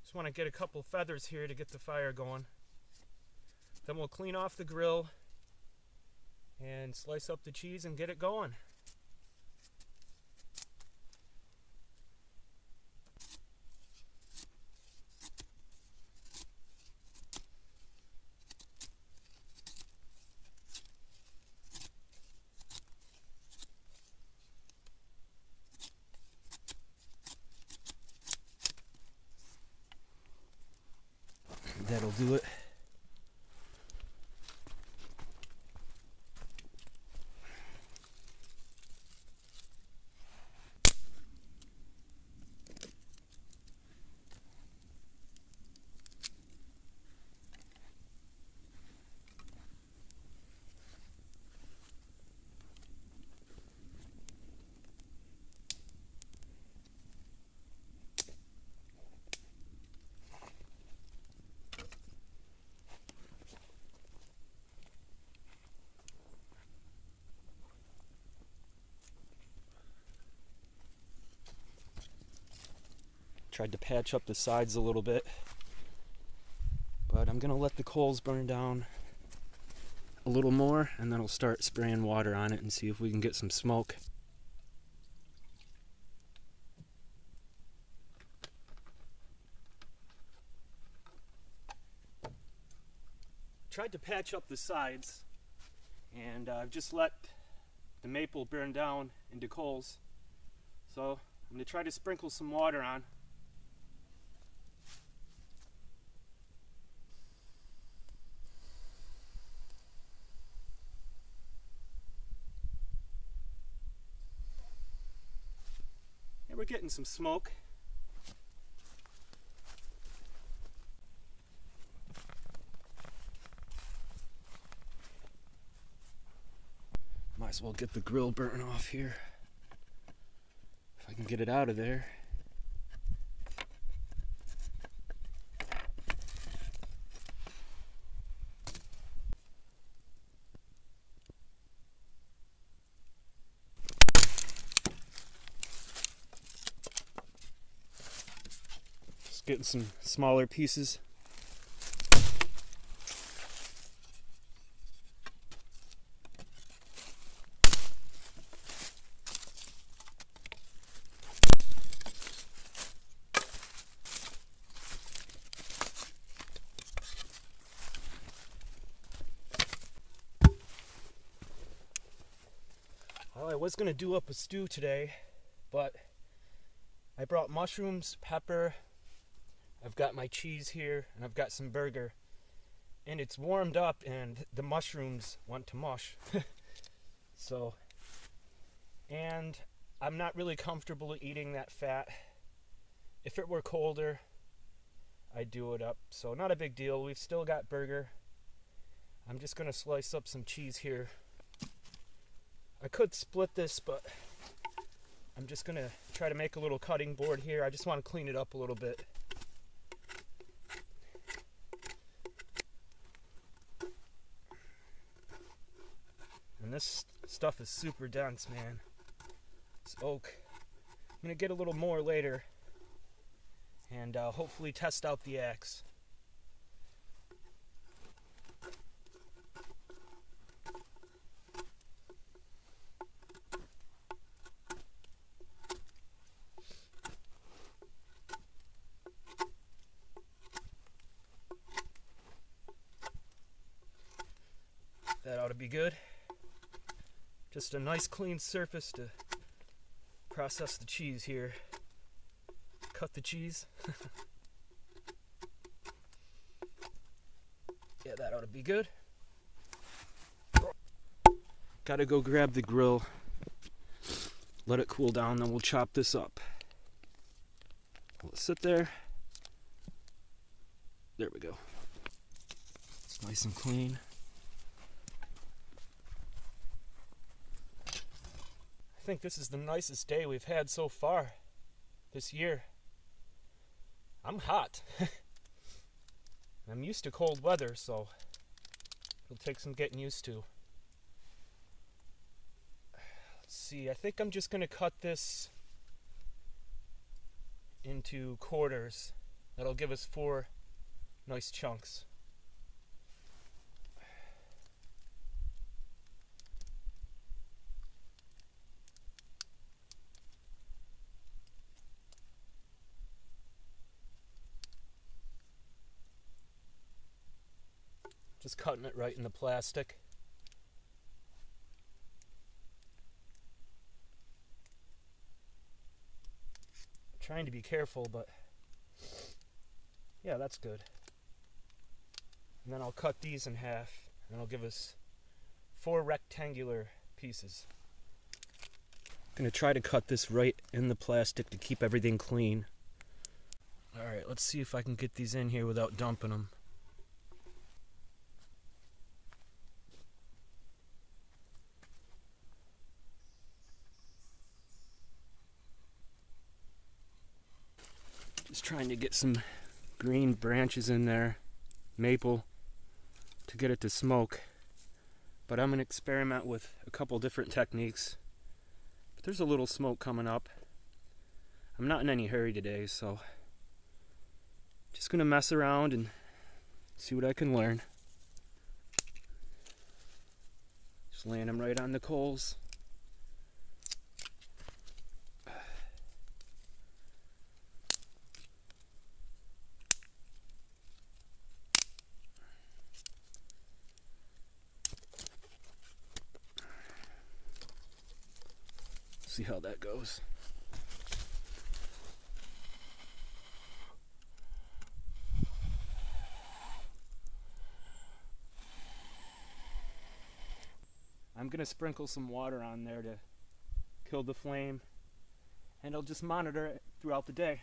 Just want to get a couple feathers here to get the fire going. Then we'll clean off the grill and slice up the cheese and get it going. That'll do it. Tried to patch up the sides a little bit, but I'm gonna let the coals burn down a little more and then I'll start spraying water on it and see if we can get some smoke. Tried to patch up the sides, and I've just let the maple burn down into coals, so I'm gonna try to sprinkle some water on. And we're getting some smoke. Might as well get the grill burnt off here, if I can get it out of there. Just getting some smaller pieces. Well, I was gonna do up a stew today, but I brought mushrooms, pepper, I've got my cheese here, and I've got some burger. And it's warmed up and the mushrooms want to mush. So, and I'm not really comfortable eating that fat. If it were colder, I'd do it up. So not a big deal. We've still got burger. I'm just gonna slice up some cheese here. I could split this, but I'm just gonna try to make a little cutting board here. I just want to clean it up a little bit. And this stuff is super dense, man. It's oak. I'm gonna get a little more later and hopefully test out the axe. That ought to be good. Just a nice clean surface to process the cheese here. Cut the cheese. Yeah, that ought to be good. Gotta go grab the grill. Let it cool down, then we'll chop this up. Let it sit there. There we go. It's nice and clean. I think this is the nicest day we've had so far this year. I'm hot. I'm used to cold weather, so it'll take some getting used to. Let's see, I think I'm just gonna cut this into quarters. That'll give us 4 nice chunks. Just cutting it right in the plastic. Trying to be careful, but yeah, that's good. And then I'll cut these in half, and it'll give us 4 rectangular pieces. I'm gonna try to cut this right in the plastic to keep everything clean. Alright, let's see if I can get these in here without dumping them. Just trying to get some green branches in there, maple, to get it to smoke. But I'm going to experiment with a couple different techniques. But there's a little smoke coming up. I'm not in any hurry today, so just going to mess around and see what I can learn. Just laying them right on the coals. See how that goes. I'm gonna sprinkle some water on there to kill the flame, and I'll just monitor it throughout the day.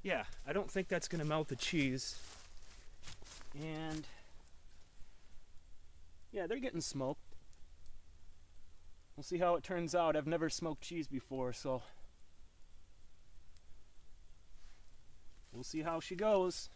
Yeah, I don't think that's going to melt the cheese. And Yeah, they're getting smoked. We'll see how it turns out. I've never smoked cheese before, so we'll see how she goes.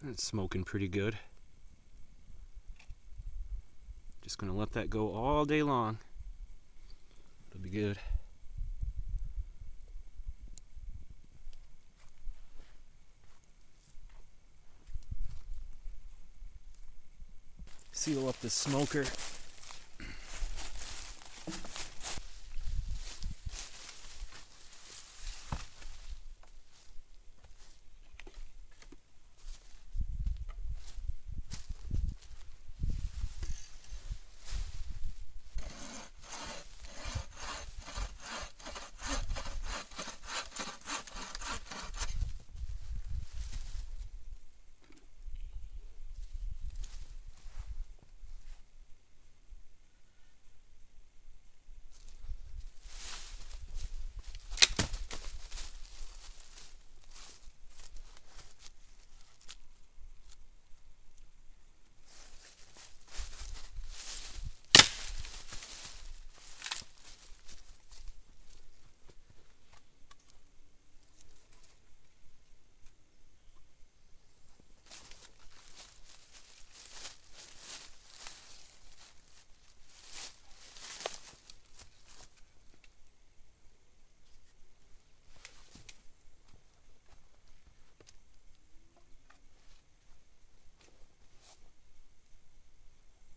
It's smoking pretty good. Just gonna let that go all day long. It'll be good. Seal up the smoker.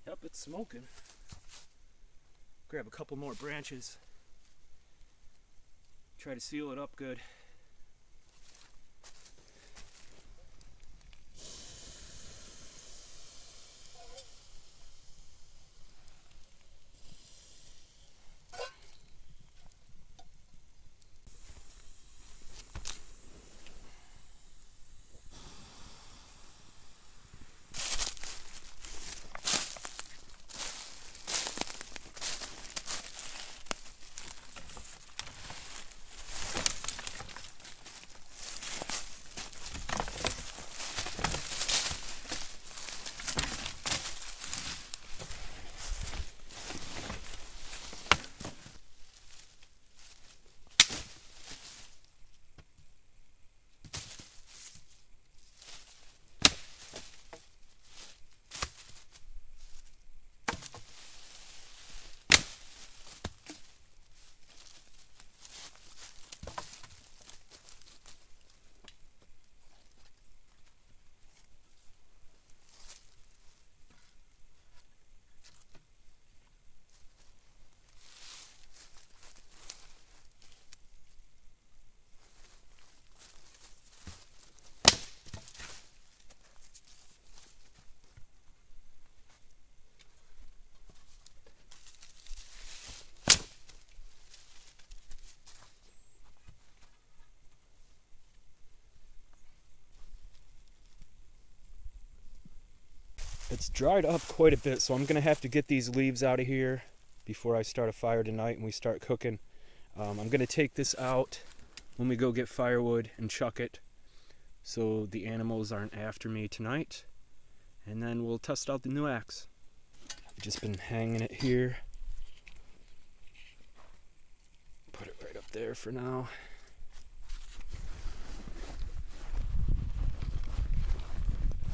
Yep, it's smoking. Grab a couple more branches. Try to seal it up good. It's dried up quite a bit, so I'm gonna have to get these leaves out of here before I start a fire tonight and we start cooking. I'm gonna take this out when we go get firewood and chuck it so the animals aren't after me tonight, and then we'll test out the new axe. I've just been hanging it here. Put it right up there for now.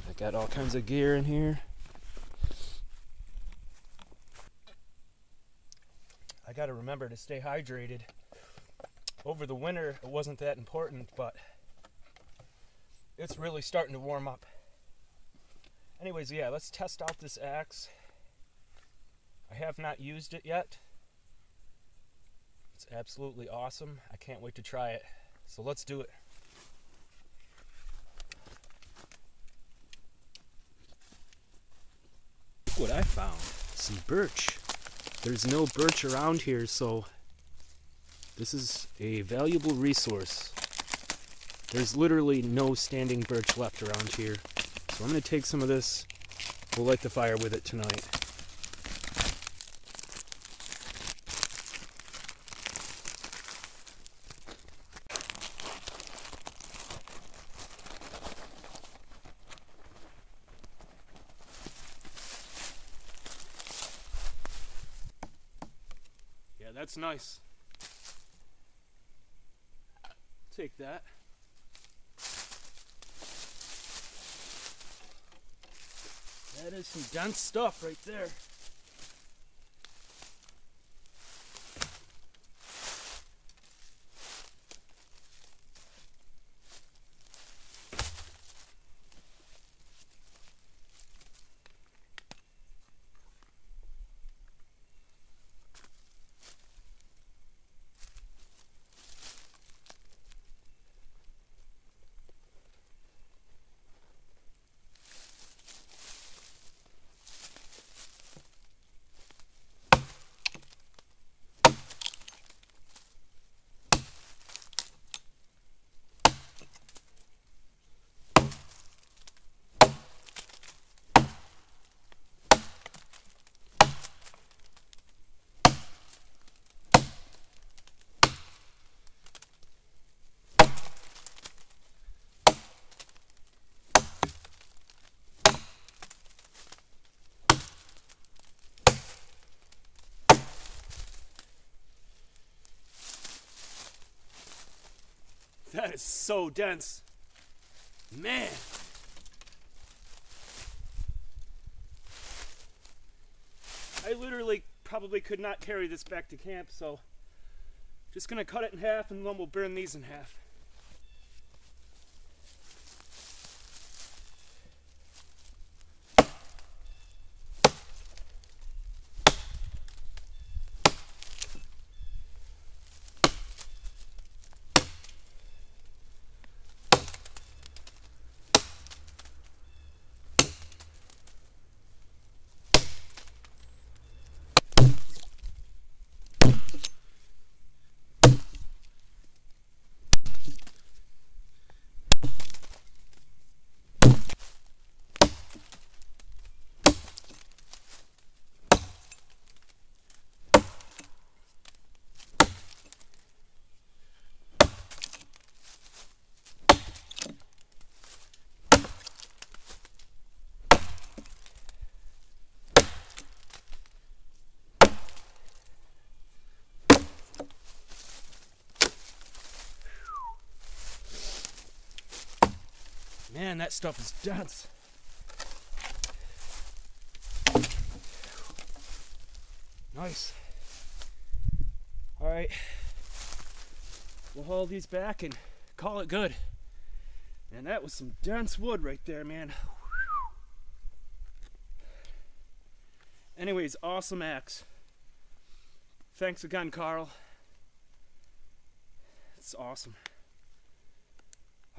I got all kinds of gear in here. I gotta remember to stay hydrated. Over the winter, it wasn't that important, but it's really starting to warm up. Anyways, yeah, let's test out this axe. I have not used it yet. It's absolutely awesome. I can't wait to try it. So let's do it. Look what I found. Some birch. there's no birch around here, so this is a valuable resource. There's literally no standing birch left around here. So I'm going to take some of this. We'll light the fire with it tonight. Yeah, that's nice. Take that. That is some dense stuff right there. That is so dense. Man. I literally probably could not carry this back to camp, so just gonna cut it in half and then we'll burn these in half. Man, that stuff is dense. Nice. All right, we'll haul these back and call it good. And that was some dense wood right there, man. Anyways, awesome axe. Thanks again, Carl. It's awesome.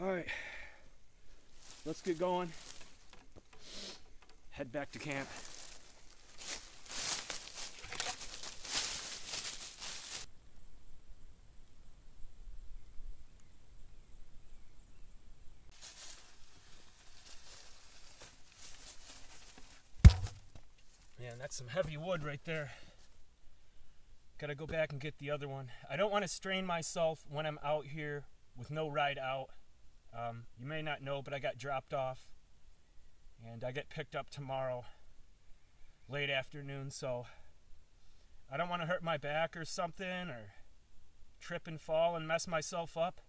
All right. Let's get going. Head back to camp. Man, that's some heavy wood right there. Gotta go back and get the other one. I don't want to strain myself when I'm out here with no ride out. You may not know, but I got dropped off and I get picked up tomorrow late afternoon, so I don't want to hurt my back or something or trip and fall and mess myself up.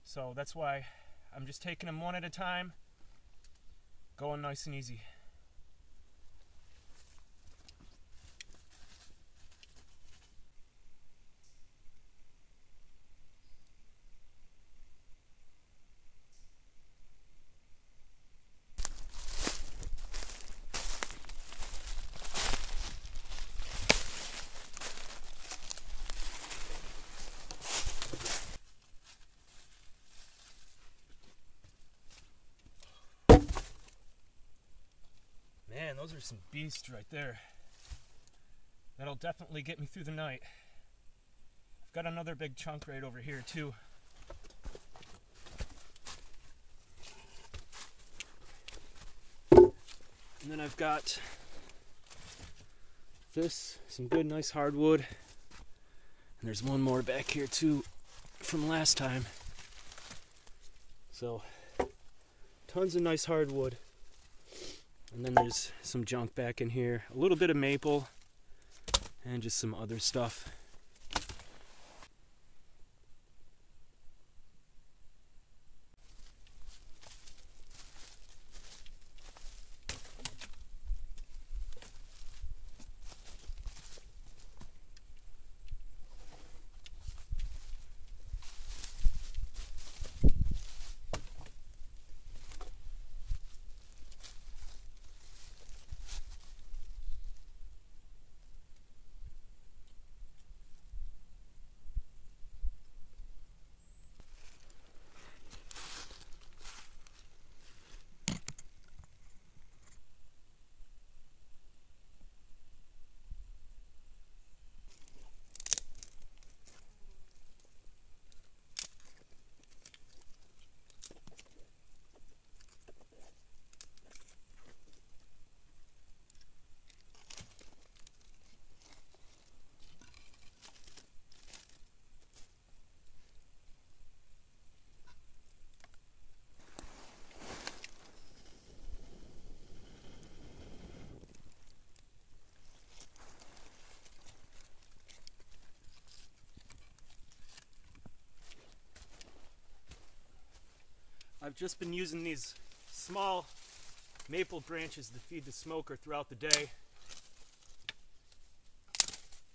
So that's why I'm just taking them one at a time, going nice and easy. Man, those are some beasts right there. That'll definitely get me through the night. I've got another big chunk right over here too. And then I've got this, some good nice hardwood. And there's one more back here too from last time. So tons of nice hardwood. And then there's some junk back in here. A little bit of maple and just some other stuff. I've just been using these small maple branches to feed the smoker throughout the day.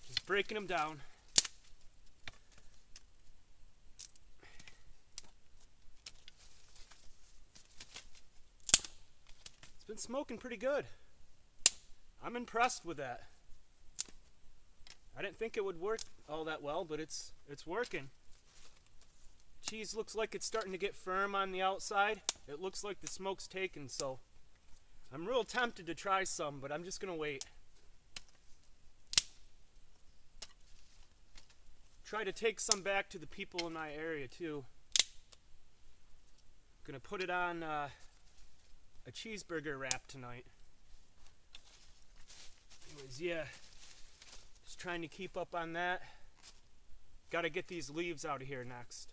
Just breaking them down. It's been smoking pretty good. I'm impressed with that. I didn't think it would work all that well, but it's working. Cheese looks like it's starting to get firm on the outside. It looks like the smoke's taken, so I'm real tempted to try some, but I'm just gonna wait. Try to take some back to the people in my area too. Gonna put it on a cheeseburger wrap tonight. Anyways, yeah, just trying to keep up on that. Gotta get these leaves out of here next.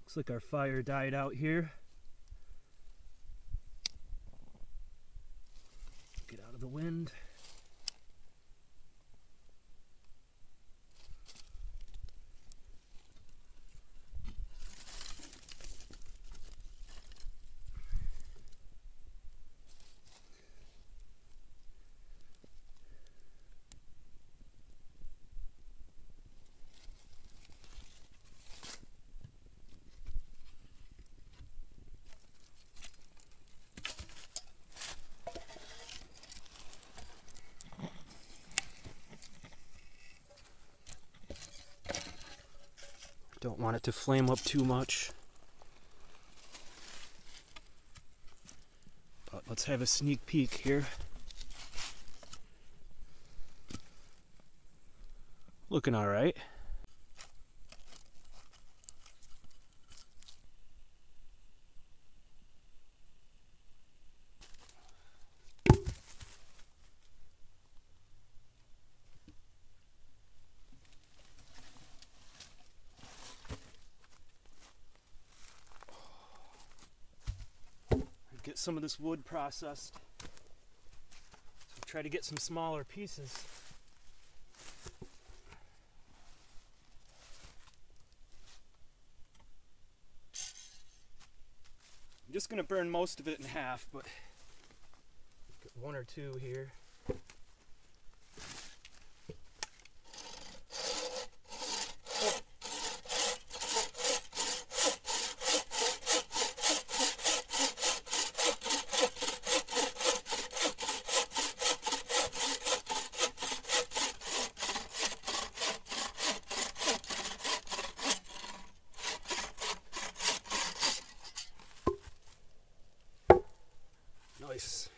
Looks like our fire died out here. Get out of the wind. Don't want it to flame up too much. But let's have a sneak peek here. Looking all right. Get some of this wood processed. So try to get some smaller pieces. I'm just going to burn most of it in half, but get one or two here. Nice.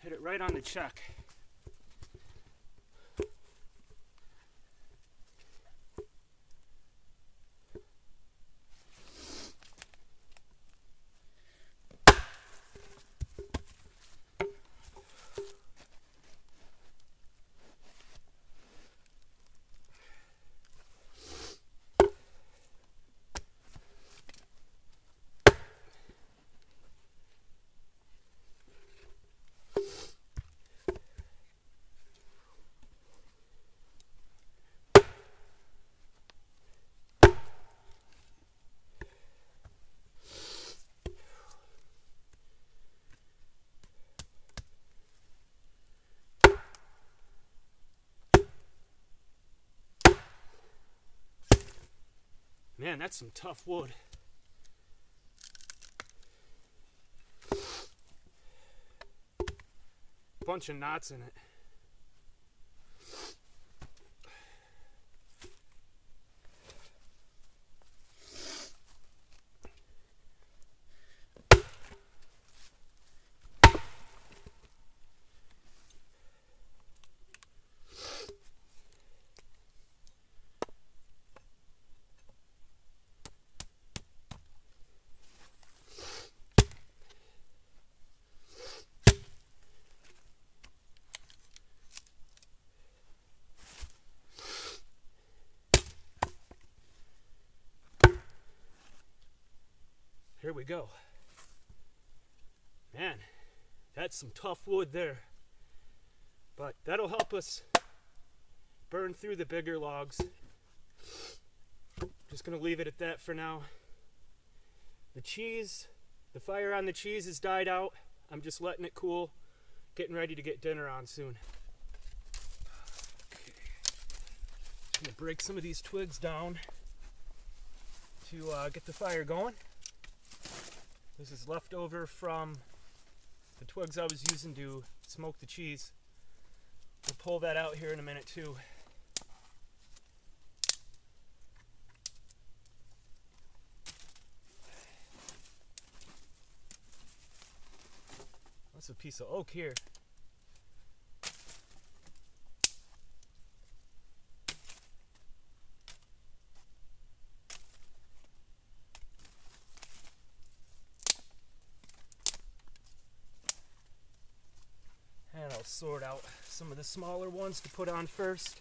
Hit it right on the check. Man, that's some tough wood. Bunch of knots in it. Here we go. Man, that's some tough wood there. But that'll help us burn through the bigger logs. Just gonna leave it at that for now. The fire on the cheese has died out. I'm just letting it cool, getting ready to get dinner on soon. Okay. I'm gonna break some of these twigs down to get the fire going. This is leftover from the twigs I was using to smoke the cheese. We'll pull that out here in a minute too. That's a piece of oak here. I'll sort out some of the smaller ones to put on first.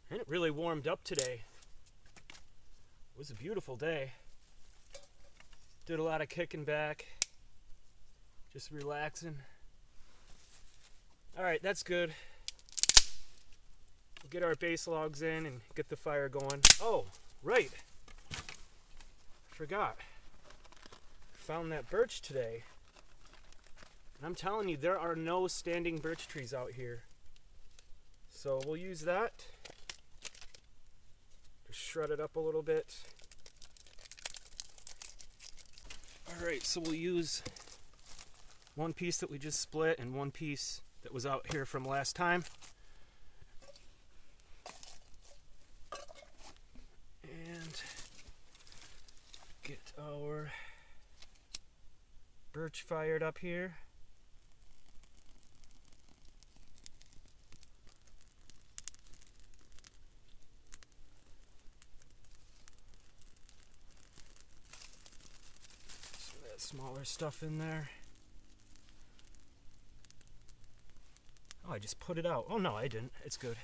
And it really warmed up today. It was a beautiful day. Did a lot of kicking back, just relaxing. All right, that's good. We'll get our base logs in and get the fire going. Oh, right. Forgot. Found that birch today. And I'm telling you, there are no standing birch trees out here. So we'll use that. Shred it up a little bit. Alright, so we'll use one piece that we just split and one piece that was out here from last time. And get our birch fired up here. Smaller stuff in there. Oh, I just put it out. Oh no, I didn't. It's good.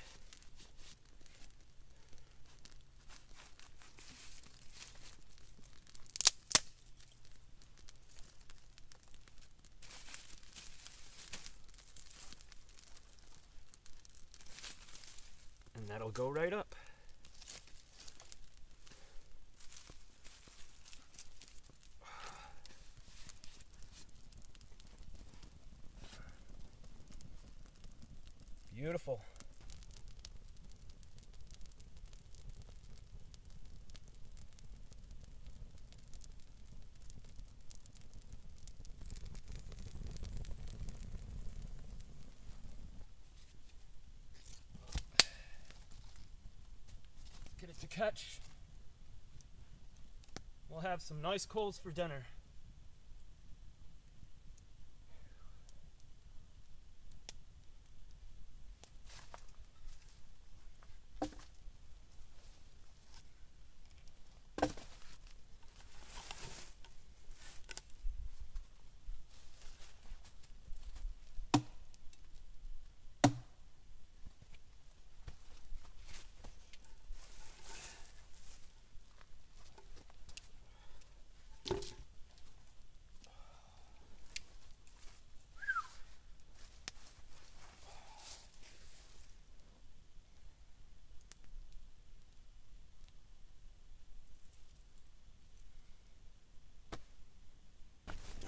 And that'll go right up. Beautiful. Get it to catch. We'll have some nice coals for dinner.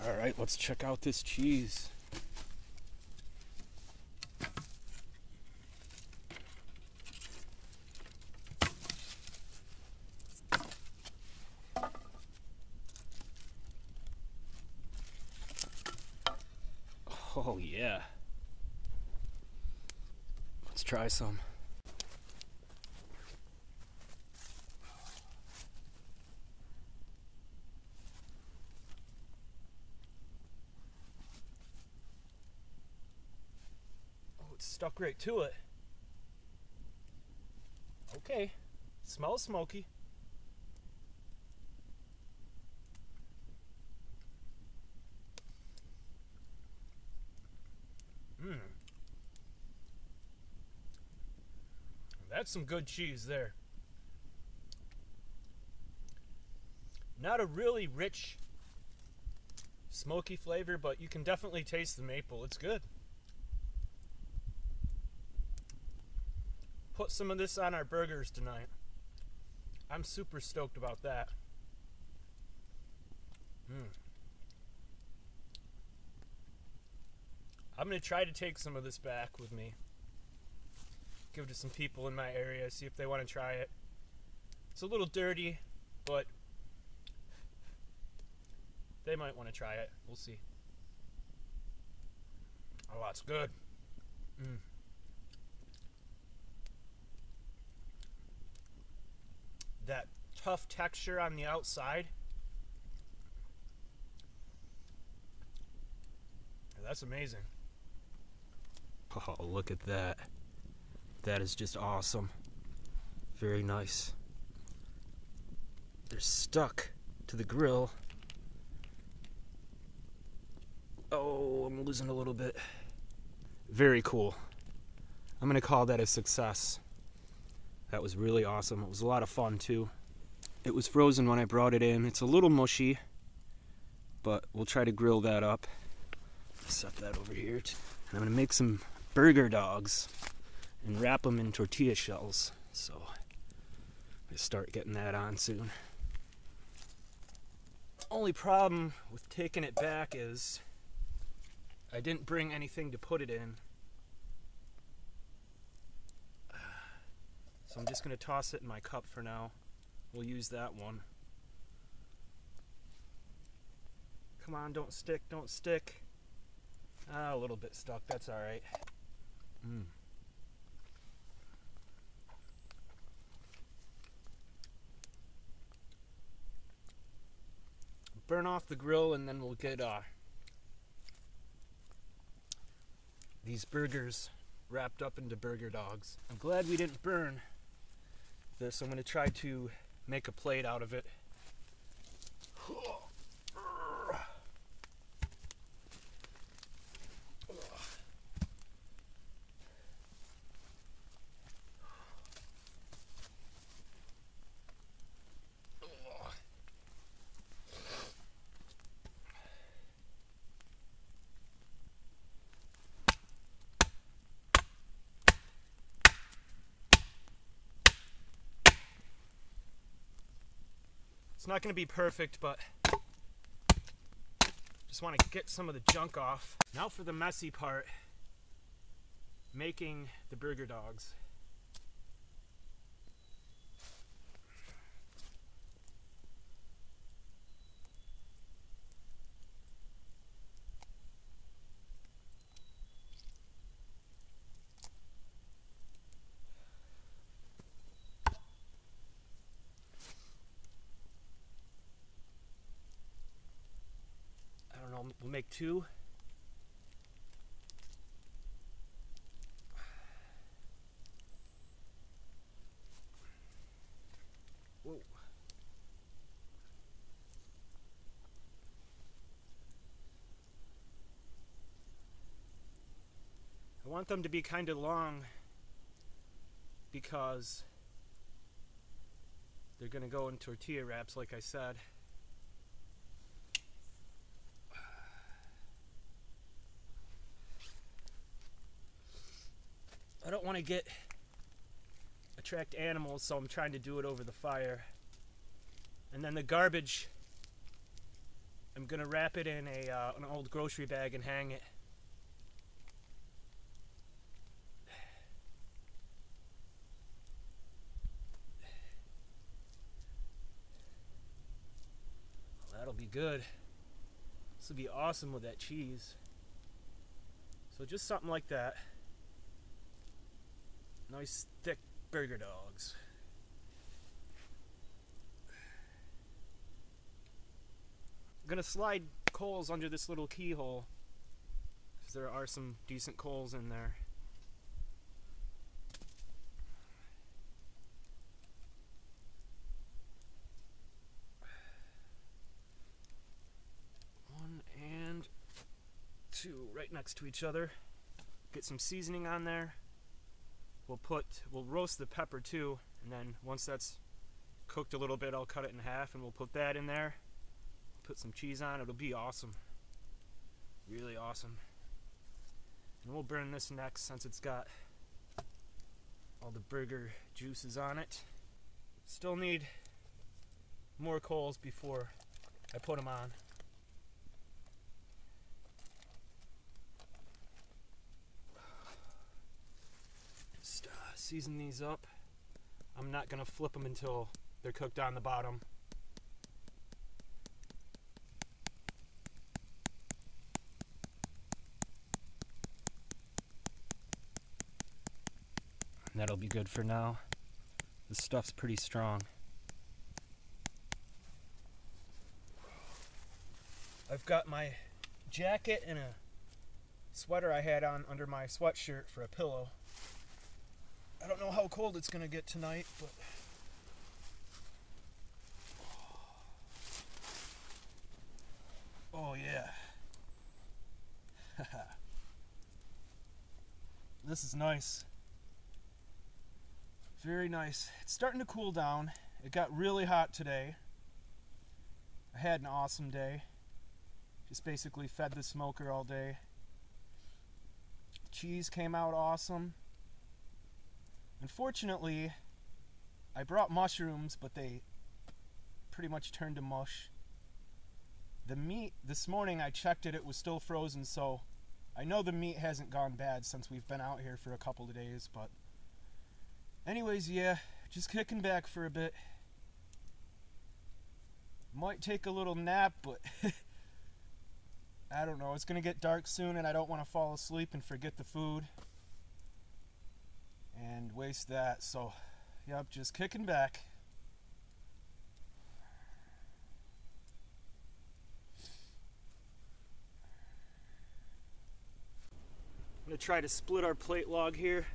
All right, let's check out this cheese. Oh yeah. Let's try some. Stuck right to it. Okay, smells smoky. That's some good cheese there. Not a really rich, smoky flavor, but you can definitely taste the maple. It's good. Put some of this on our burgers tonight. I'm super stoked about that. I'm going to try to take some of this back with me. Give it to some people in my area, see if they want to try it. It's a little dirty, but they might want to try it. We'll see. Oh, that's good. that tough texture on the outside. That's amazing. Oh, look at that. That is just awesome. Very nice. They're stuck to the grill. Oh, I'm losing a little bit. Very cool. I'm gonna call that a success. That was really awesome. It was a lot of fun too. It was frozen when I brought it in. It's a little mushy, but we'll try to grill that up. Set that over here. And I'm gonna make some burger dogs and wrap them in tortilla shells. So I start getting that on soon. Only problem with taking it back is I didn't bring anything to put it in. So I'm just gonna toss it in my cup for now. We'll use that one. Come on, don't stick, don't stick. Ah, a little bit stuck, that's all right. Burn off the grill and then we'll get these burgers wrapped up into burger dogs. I'm glad we didn't burn this. I'm going to try to make a plate out of it. It's not going to be perfect, but just want to get some of the junk off. Now for the messy part, making the burger dogs. We'll make two. Whoa. I want them to be kind of long because they're going to go in tortilla wraps, like I said. I don't want to attract animals, so I'm trying to do it over the fire. And then the garbage, I'm gonna wrap it in an old grocery bag and hang it. Well, that'll be good. This will be awesome with that cheese. So just something like that. Nice thick burger dogs. I'm gonna slide coals under this little keyhole because there are some decent coals in there. One and two right next to each other. Get some seasoning on there. We'll roast the pepper too, and then once that's cooked a little bit, I'll cut it in half and we'll put that in there. Put some cheese on, it'll be awesome. Really awesome. And we'll burn this next since it's got all the burger juices on it. Still need more coals before I put them on. Season these up. I'm not gonna flip them until they're cooked on the bottom. And that'll be good for now. This stuff's pretty strong. I've got my jacket and a sweater I had on under my sweatshirt for a pillow. I don't know how cold it's gonna get tonight, but oh yeah. This is nice. Very nice. It's starting to cool down. It got really hot today. I had an awesome day. Just basically fed the smoker all day. Cheese came out awesome. Unfortunately, I brought mushrooms, but they pretty much turned to mush. The meat, this morning I checked it, it was still frozen, so I know the meat hasn't gone bad since we've been out here for a couple of days, but anyways, yeah, just kicking back for a bit. Might take a little nap, but I don't know, it's gonna get dark soon and I don't want to fall asleep and forget the food and waste that, so yep, just kicking back. I'm gonna try to split our plate log here.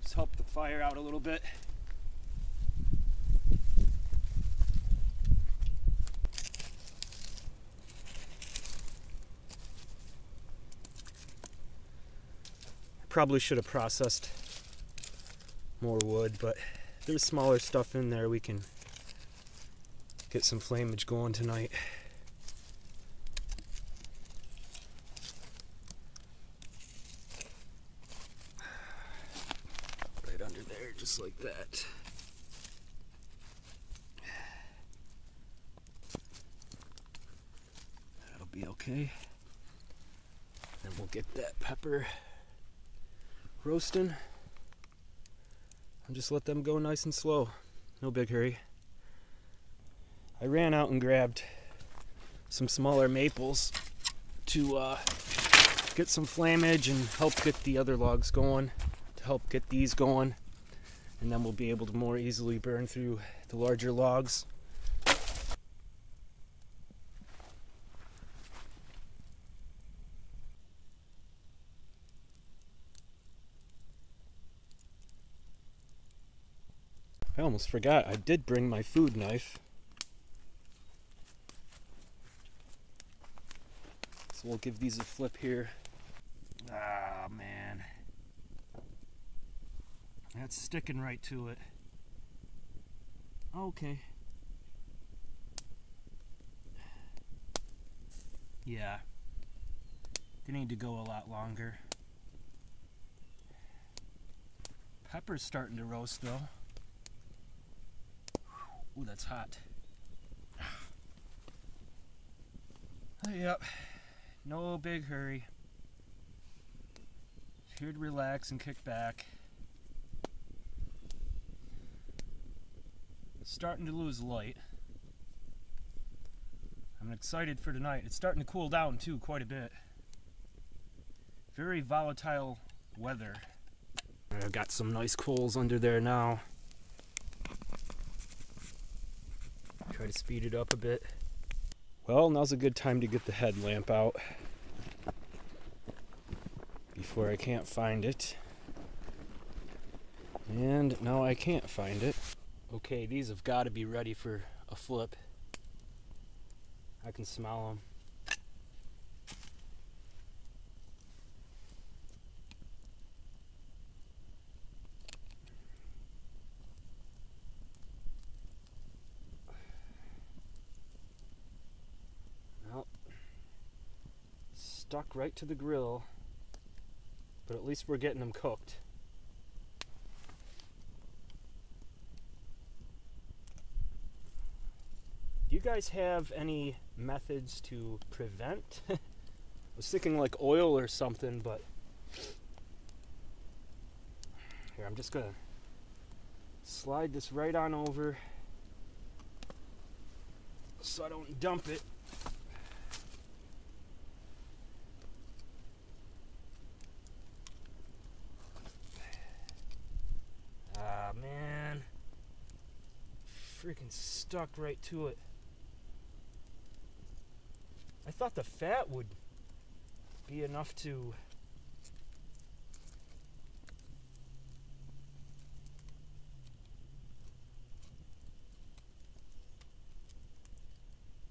Just help the fire out a little bit. Probably should have processed more wood, but there's smaller stuff in there. We can get some flamage going tonight. Right under there, just like that. That'll be okay. Then we'll get that pepper roasting and just let them go nice and slow. No big hurry. I ran out and grabbed some smaller maples to get some flamage and help get the other logs going, to help get these going, and then we'll be able to more easily burn through the larger logs. I almost forgot, I did bring my food knife. So we'll give these a flip here. Ah, man. That's sticking right to it. Okay. Yeah. They need to go a lot longer. Pepper's starting to roast though. Ooh, that's hot. Yep. No big hurry. Just here to relax and kick back. Starting to lose light. I'm excited for tonight. It's starting to cool down too quite a bit. Very volatile weather. I've got some nice coals under there now. Try to speed it up a bit. Well, now's a good time to get the headlamp out before I can't find it. And now I can't find it. Okay, these have got to be ready for a flip. I can smell them. Stuck right to the grill, but at least we're getting them cooked. Do you guys have any methods to prevent? I was thinking like oil or something, but here, I'm just gonna slide this right on over so I don't dump it. freaking stuck right to it. I thought the fat would be enough to...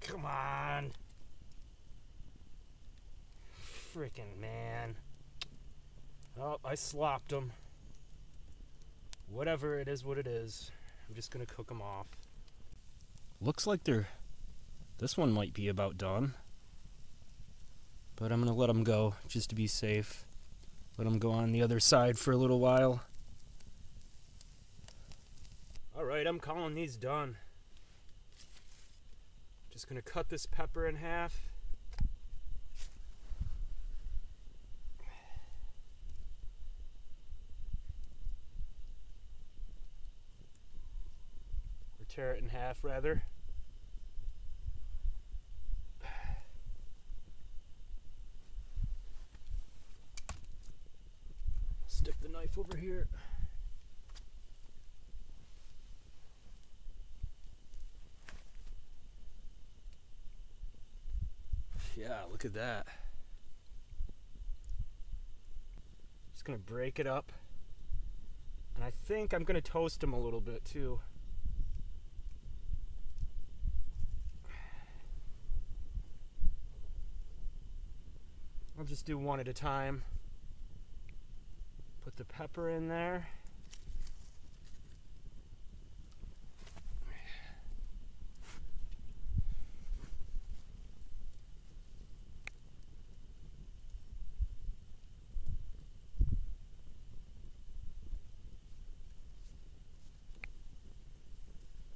Come on. Freaking man. Oh, I slopped them. Whatever, it is what it is. I'm just gonna cook them off. Looks like this one might be about done. But I'm gonna let them go just to be safe. Let them go on the other side for a little while. Alright, I'm calling these done. Just gonna cut this pepper in half. Or tear it in half, rather. Stick the knife over here. Yeah, look at that. Just gonna break it up. And I think I'm gonna toast them a little bit too. I'll just do one at a time. Put the pepper in there.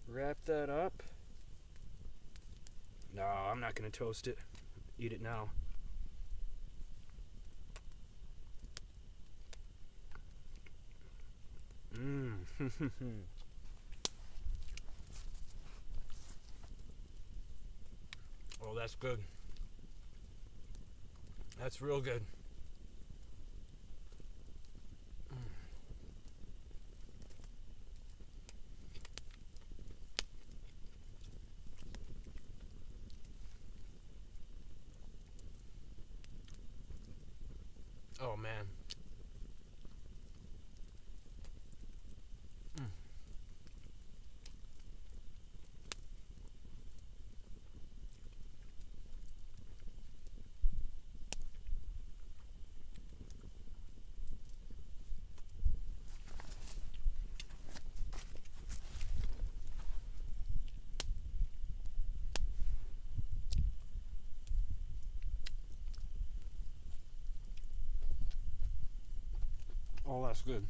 Wrap that up. No, I'm not gonna toast it. Eat it now. Oh, that's good. That's real good. Oh man. Oh, that's good.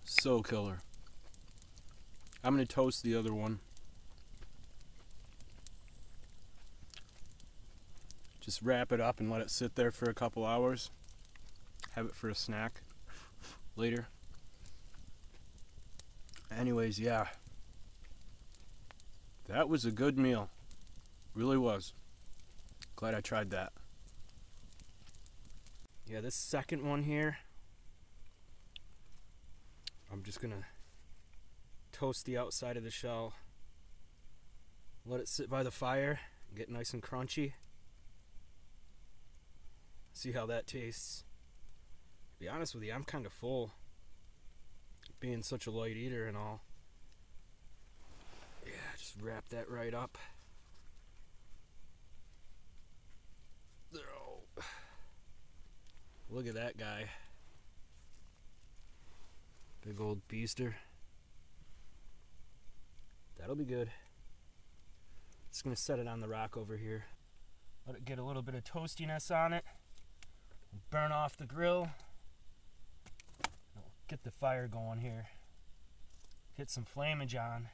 So killer. I'm gonna toast the other one. Just wrap it up and let it sit there for a couple hours. Have it for a snack later. Anyways, yeah. That was a good meal. Really was. Glad I tried that. Yeah, this second one here, I'm just gonna toast the outside of the shell. Let it sit by the fire, get nice and crunchy. See how that tastes. To be honest with you, I'm kind of full. Being such a light eater and all. Yeah, just wrap that right up. Oh. Look at that guy. Big old beaster. That'll be good. Just gonna set it on the rock over here. Let it get a little bit of toastiness on it. Burn off the grill. Get the fire going here. Get some flamage on.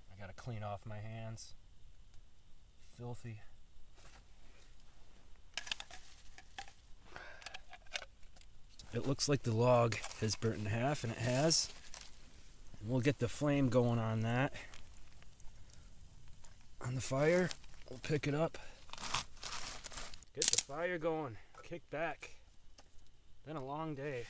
I gotta clean off my hands. Filthy. it looks like the log has burnt in half, and it has. And we'll get the flame going on that. On the fire, we'll pick it up. Get the fire going. Kick back. Been a long day.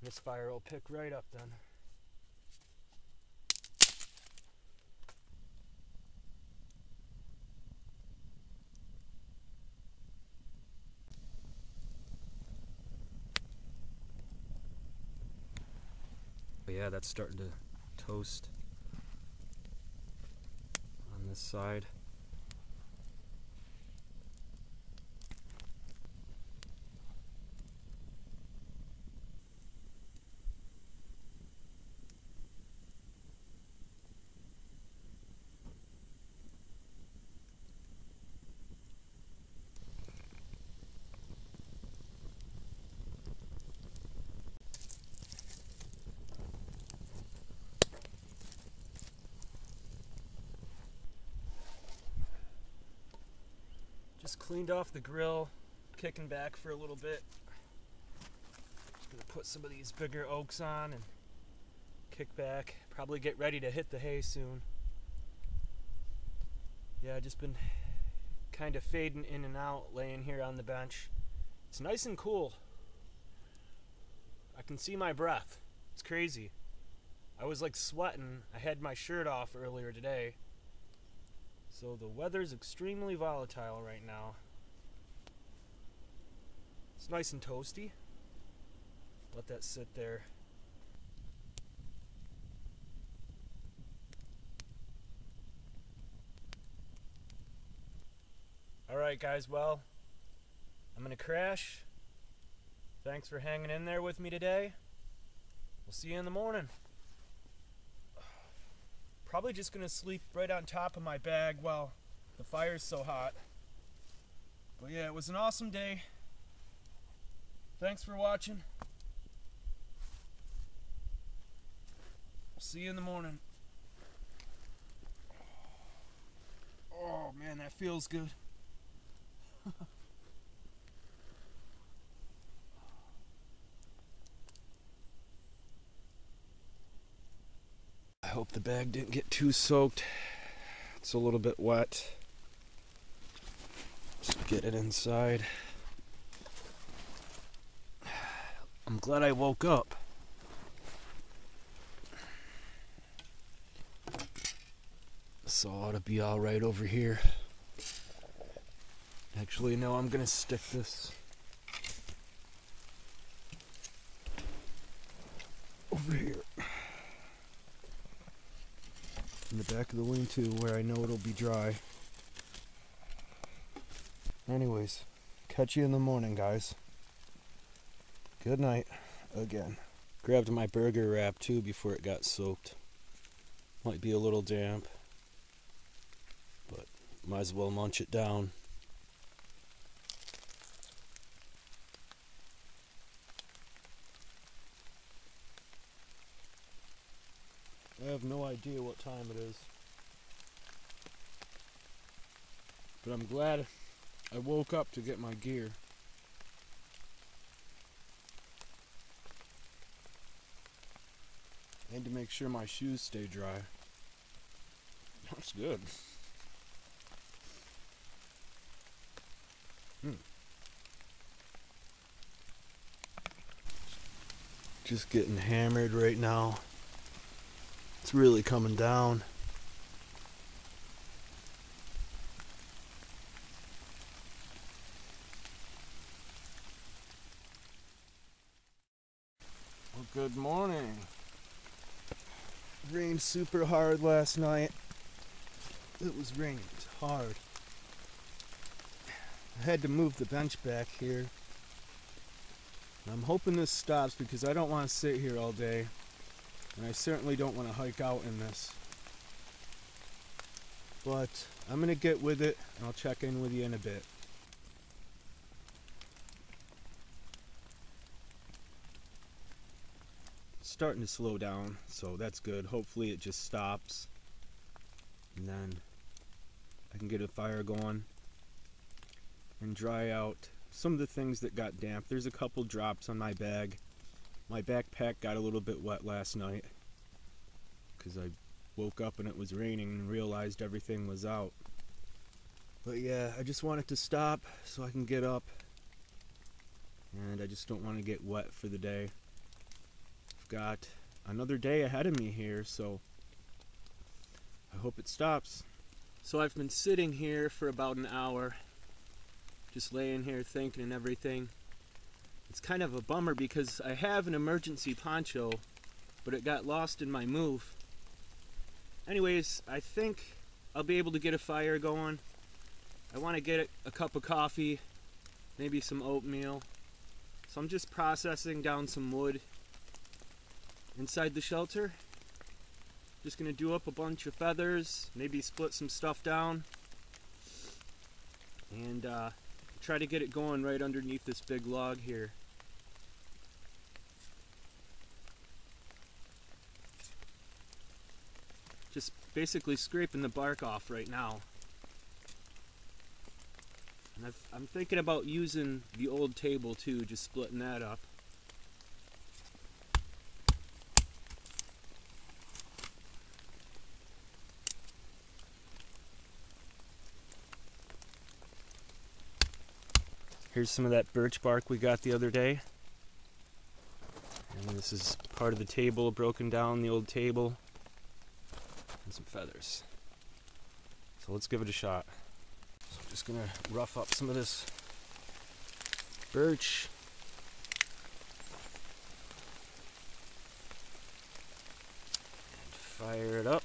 This fire will pick right up then. But yeah, that's starting to toast on this side. Just cleaned off the grill, kicking back for a little bit. Just gonna put some of these bigger oaks on and kick back. Probably get ready to hit the hay soon. Yeah, I just been kind of fading in and out, laying here on the bench. It's nice and cool. I can see my breath. It's crazy. I was like sweating. I had my shirt off earlier today. So the weather's extremely volatile right now. It's nice and toasty. Let that sit there. Alright guys, well, I'm gonna crash. Thanks for hanging in there with me today. We'll see you in the morning. Probably just gonna sleep right on top of my bag while the fire's so hot. But yeah, it was an awesome day. Thanks for watching. See you in the morning. Oh man, that feels good. I hope the bag didn't get too soaked. It's a little bit wet. Just get it inside. I'm glad I woke up. This ought to be alright over here. Actually, no, I'm gonna stick this over here in the back of the lean-to where I know it'll be dry. Anyways, catch you in the morning, guys. Good night again. Grabbed my burger wrap too before it got soaked. Might be a little damp, but might as well munch it down. I have no idea what time it is, but I'm glad I woke up to get my gear. And to make sure my shoes stay dry. That's good. Just getting hammered right now. It's really coming down. Well, good morning. Rained super hard last night. It was raining hard. I had to move the bench back here. I'm hoping this stops because I don't want to sit here all day. And I certainly don't want to hike out in this. But I'm going to get with it and I'll check in with you in a bit. starting to slow down, so that's good. Hopefully it just stops, and then I can get a fire going and dry out some of the things that got damp. There's a couple drops on my bag. My backpack got a little bit wet last night because I woke up and it was raining and realized everything was out. But yeah, I just want it to stop so I can get up, and I just don't want to get wet for the day. I've got another day ahead of me here, so I hope it stops. So I've been sitting here for about an hour, just laying here thinking and everything. It's kind of a bummer because I have an emergency poncho, but it got lost in my move. Anyways, I think I'll be able to get a fire going. I want to get a cup of coffee, maybe some oatmeal. So I'm just processing down some wood inside the shelter. Just gonna do up a bunch of feathers, maybe split some stuff down, and try to get it going right underneath this big log here. Just basically scraping the bark off right now. And I'm thinking about using the old table too, just splitting that up. Here's some of that birch bark we got the other day. And this is part of the table, broken down, the old table. And some feathers. So let's give it a shot. So I'm just gonna rough up some of this birch. And fire it up.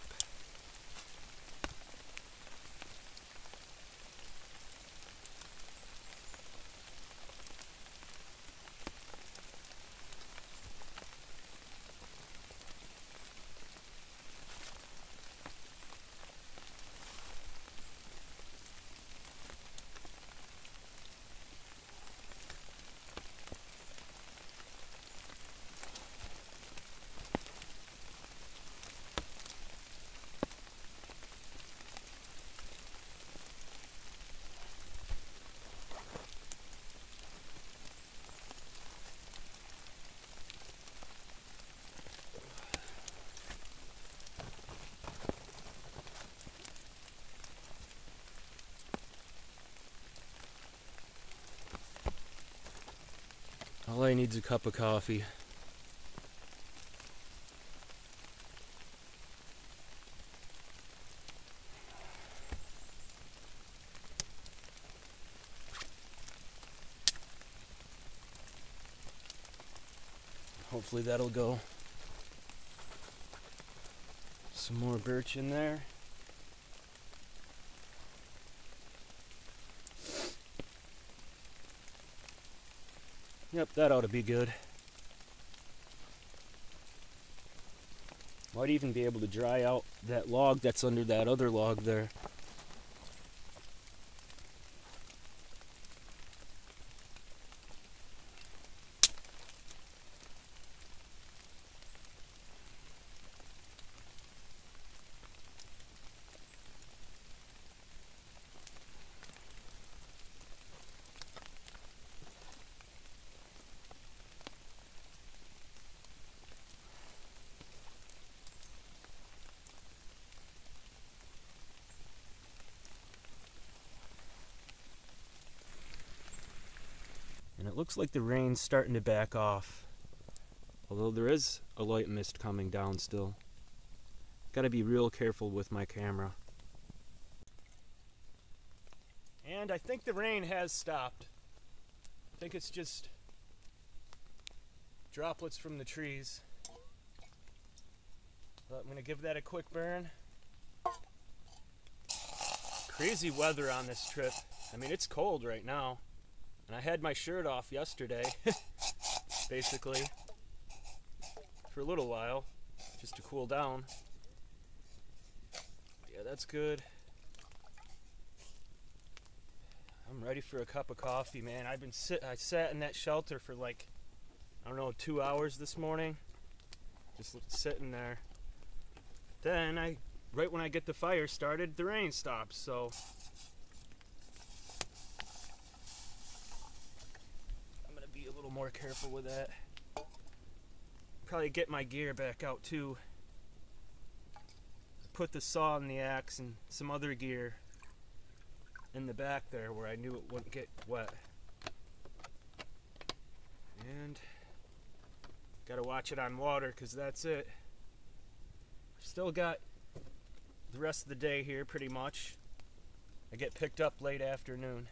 All I need is a cup of coffee. Hopefully that'll go. Some more birch in there. Yep, that ought to be good. Might even be able to dry out that log that's under that other log there. And it looks like the rain's starting to back off, although there is a light mist coming down still. Gotta be real careful with my camera. And I think the rain has stopped. I think it's just droplets from the trees. But I'm gonna give that a quick burn. Crazy weather on this trip. I mean, it's cold right now. And I had my shirt off yesterday, basically, for a little while, just to cool down. Yeah, that's good. I'm ready for a cup of coffee, man. I sat in that shelter for like, I don't know, 2 hours this morning. just sitting there. Then right when I get the fire started, the rain stops, so I'm gonna be a little more careful with that. Probably get my gear back out too. Put the saw and the axe and some other gear in the back there where I knew it wouldn't get wet. And gotta watch it on water, because that's it. Still got the rest of the day here pretty much. I get picked up late afternoon.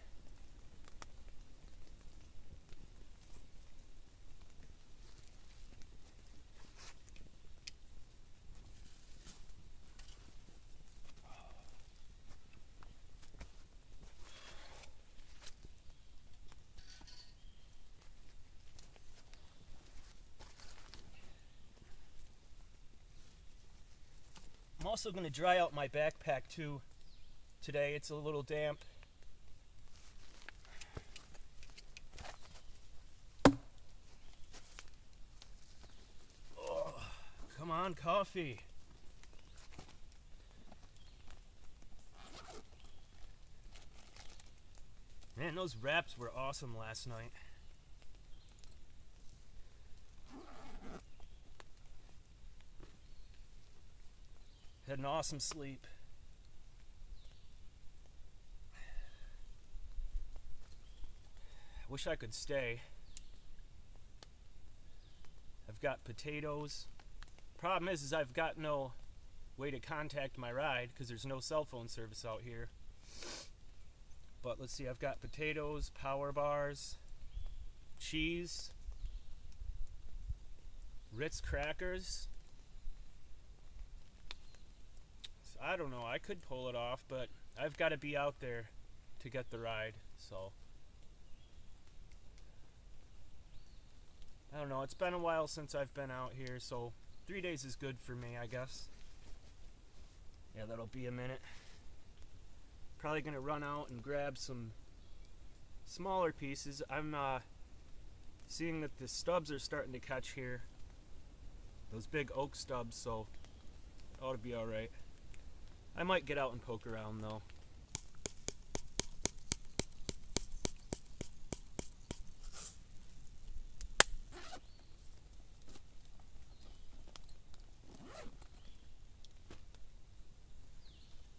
I'm also going to dry out my backpack too today. It's a little damp. Oh, come on, coffee. Man, those wraps were awesome last night. Had an awesome sleep. Wish I could stay. I've got potatoes. Problem is I've got no way to contact my ride because there's no cell phone service out here. But let's see, I've got potatoes, power bars, cheese, Ritz crackers. I don't know, I could pull it off, but I've got to be out there to get the ride, so I don't know, it's been a while since I've been out here, so 3 days is good for me, I guess. Yeah, that'll be a minute. Probably gonna run out and grab some smaller pieces. I'm seeing that the stubs are starting to catch here, those big oak stubs, so it ought to be alright. I might get out and poke around though.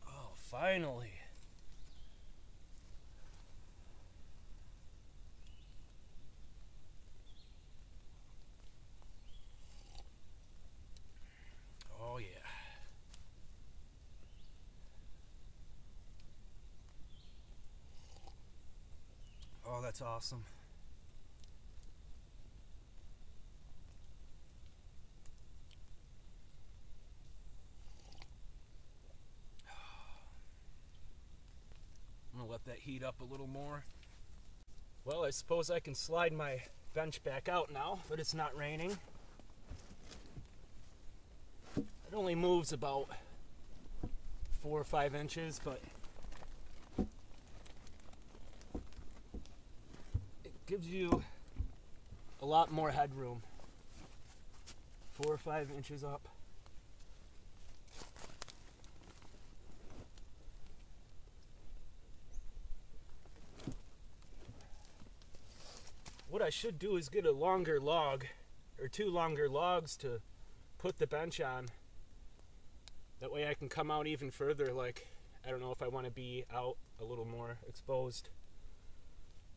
Oh, finally. Oh yeah. Oh, that's awesome. I'm gonna let that heat up a little more. Well, I suppose I can slide my bench back out now, but it's not raining. It only moves about 4 or 5 inches, but gives you a lot more headroom. 4 or 5 inches up. What I should do is get a longer log, or 2 longer logs to put the bench on. That way I can come out even further, like, I don't know if I want to be out a little more exposed.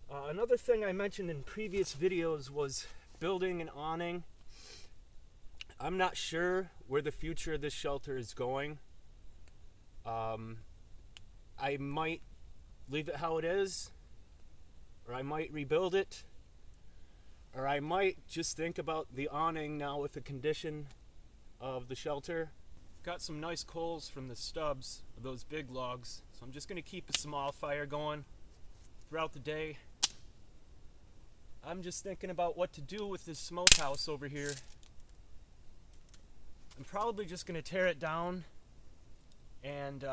Another thing I mentioned in previous videos was building an awning. I'm not sure where the future of this shelter is going. I might leave it how it is, or I might rebuild it, or I might just think about the awning now with the condition of the shelter. Got some nice coals from the stubs of those big logs, so I'm just going to keep a small fire going throughout the day. I'm just thinking about what to do with this smokehouse over here. I'm probably just going to tear it down and,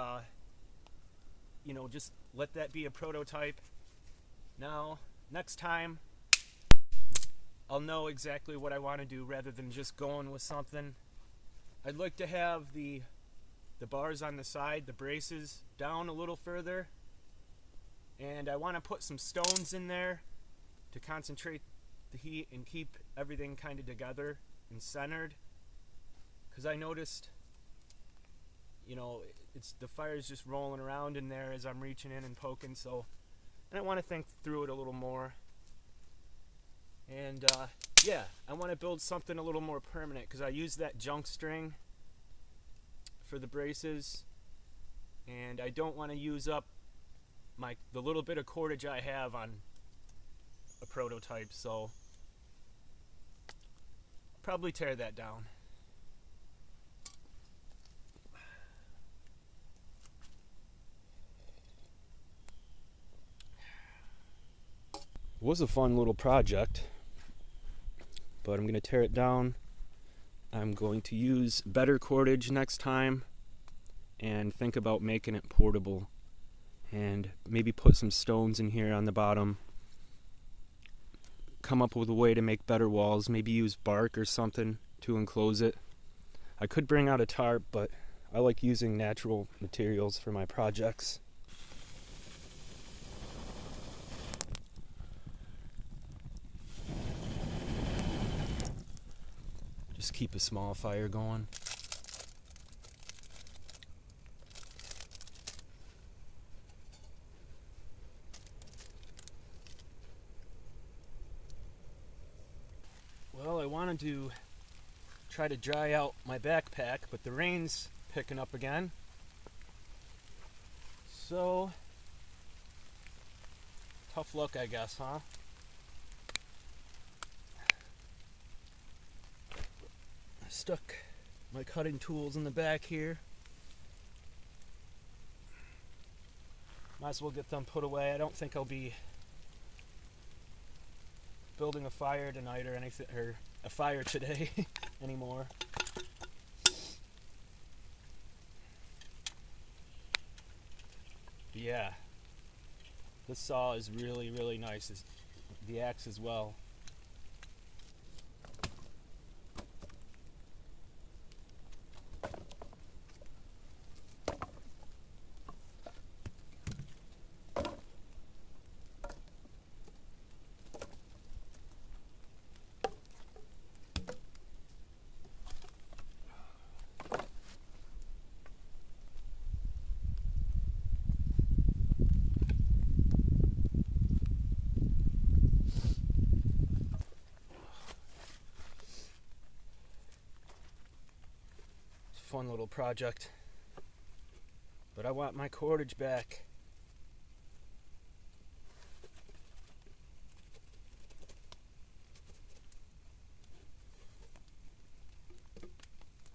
you know, just let that be a prototype. Now, next time, I'll know exactly what I want to do rather than just going with something I'd like to have the bars on the side, the braces, down a little further. And I want to put some stones in there to concentrate the heat and keep everything kind of together and centered. Because I noticed, you know, the fire's just rolling around in there as I'm reaching in and poking. So, and I want to think through it a little more. And yeah, I want to build something a little more permanent because I use that junk string for the braces, and I don't want to use up the little bit of cordage I have on a prototype, so probably tear that down. It was a fun little project, but I'm going to tear it down. I'm going to use better cordage next time and think about making it portable, and maybe put some stones in here on the bottom. Come up with a way to make better walls, maybe use bark or something to enclose it. I could bring out a tarp, but I like using natural materials for my projects. Just keep a small fire going. Well, I wanted to try to dry out my backpack, but the rain's picking up again. So, tough luck, I guess, huh? I stuck my cutting tools in the back here. Might as well get them put away. I don't think I'll be building a fire tonight or anything, or a fire today anymore. Yeah, this saw is really, really nice. The axe as well. Fun little project, but I want my cordage back.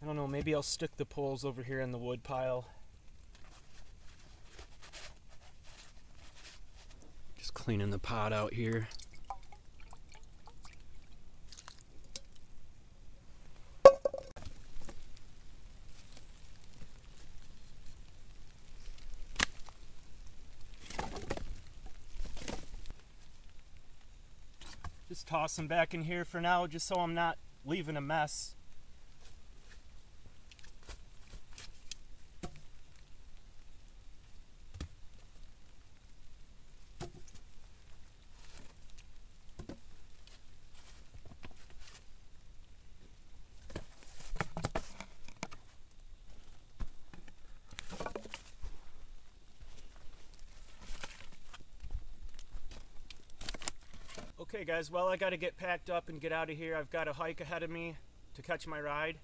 I don't know, maybe I'll stick the poles over here in the wood pile. Just cleaning the pot out here. Just toss them back in here for now, just so I'm not leaving a mess. Okay guys, well I gotta get packed up and get out of here. I've got a hike ahead of me to catch my ride.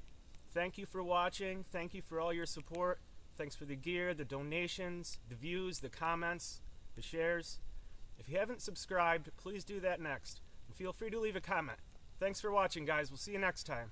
Thank you for watching. Thank you for all your support. Thanks for the gear, the donations, the views, the comments, the shares. If you haven't subscribed, please do that next. And feel free to leave a comment. Thanks for watching guys. We'll see you next time.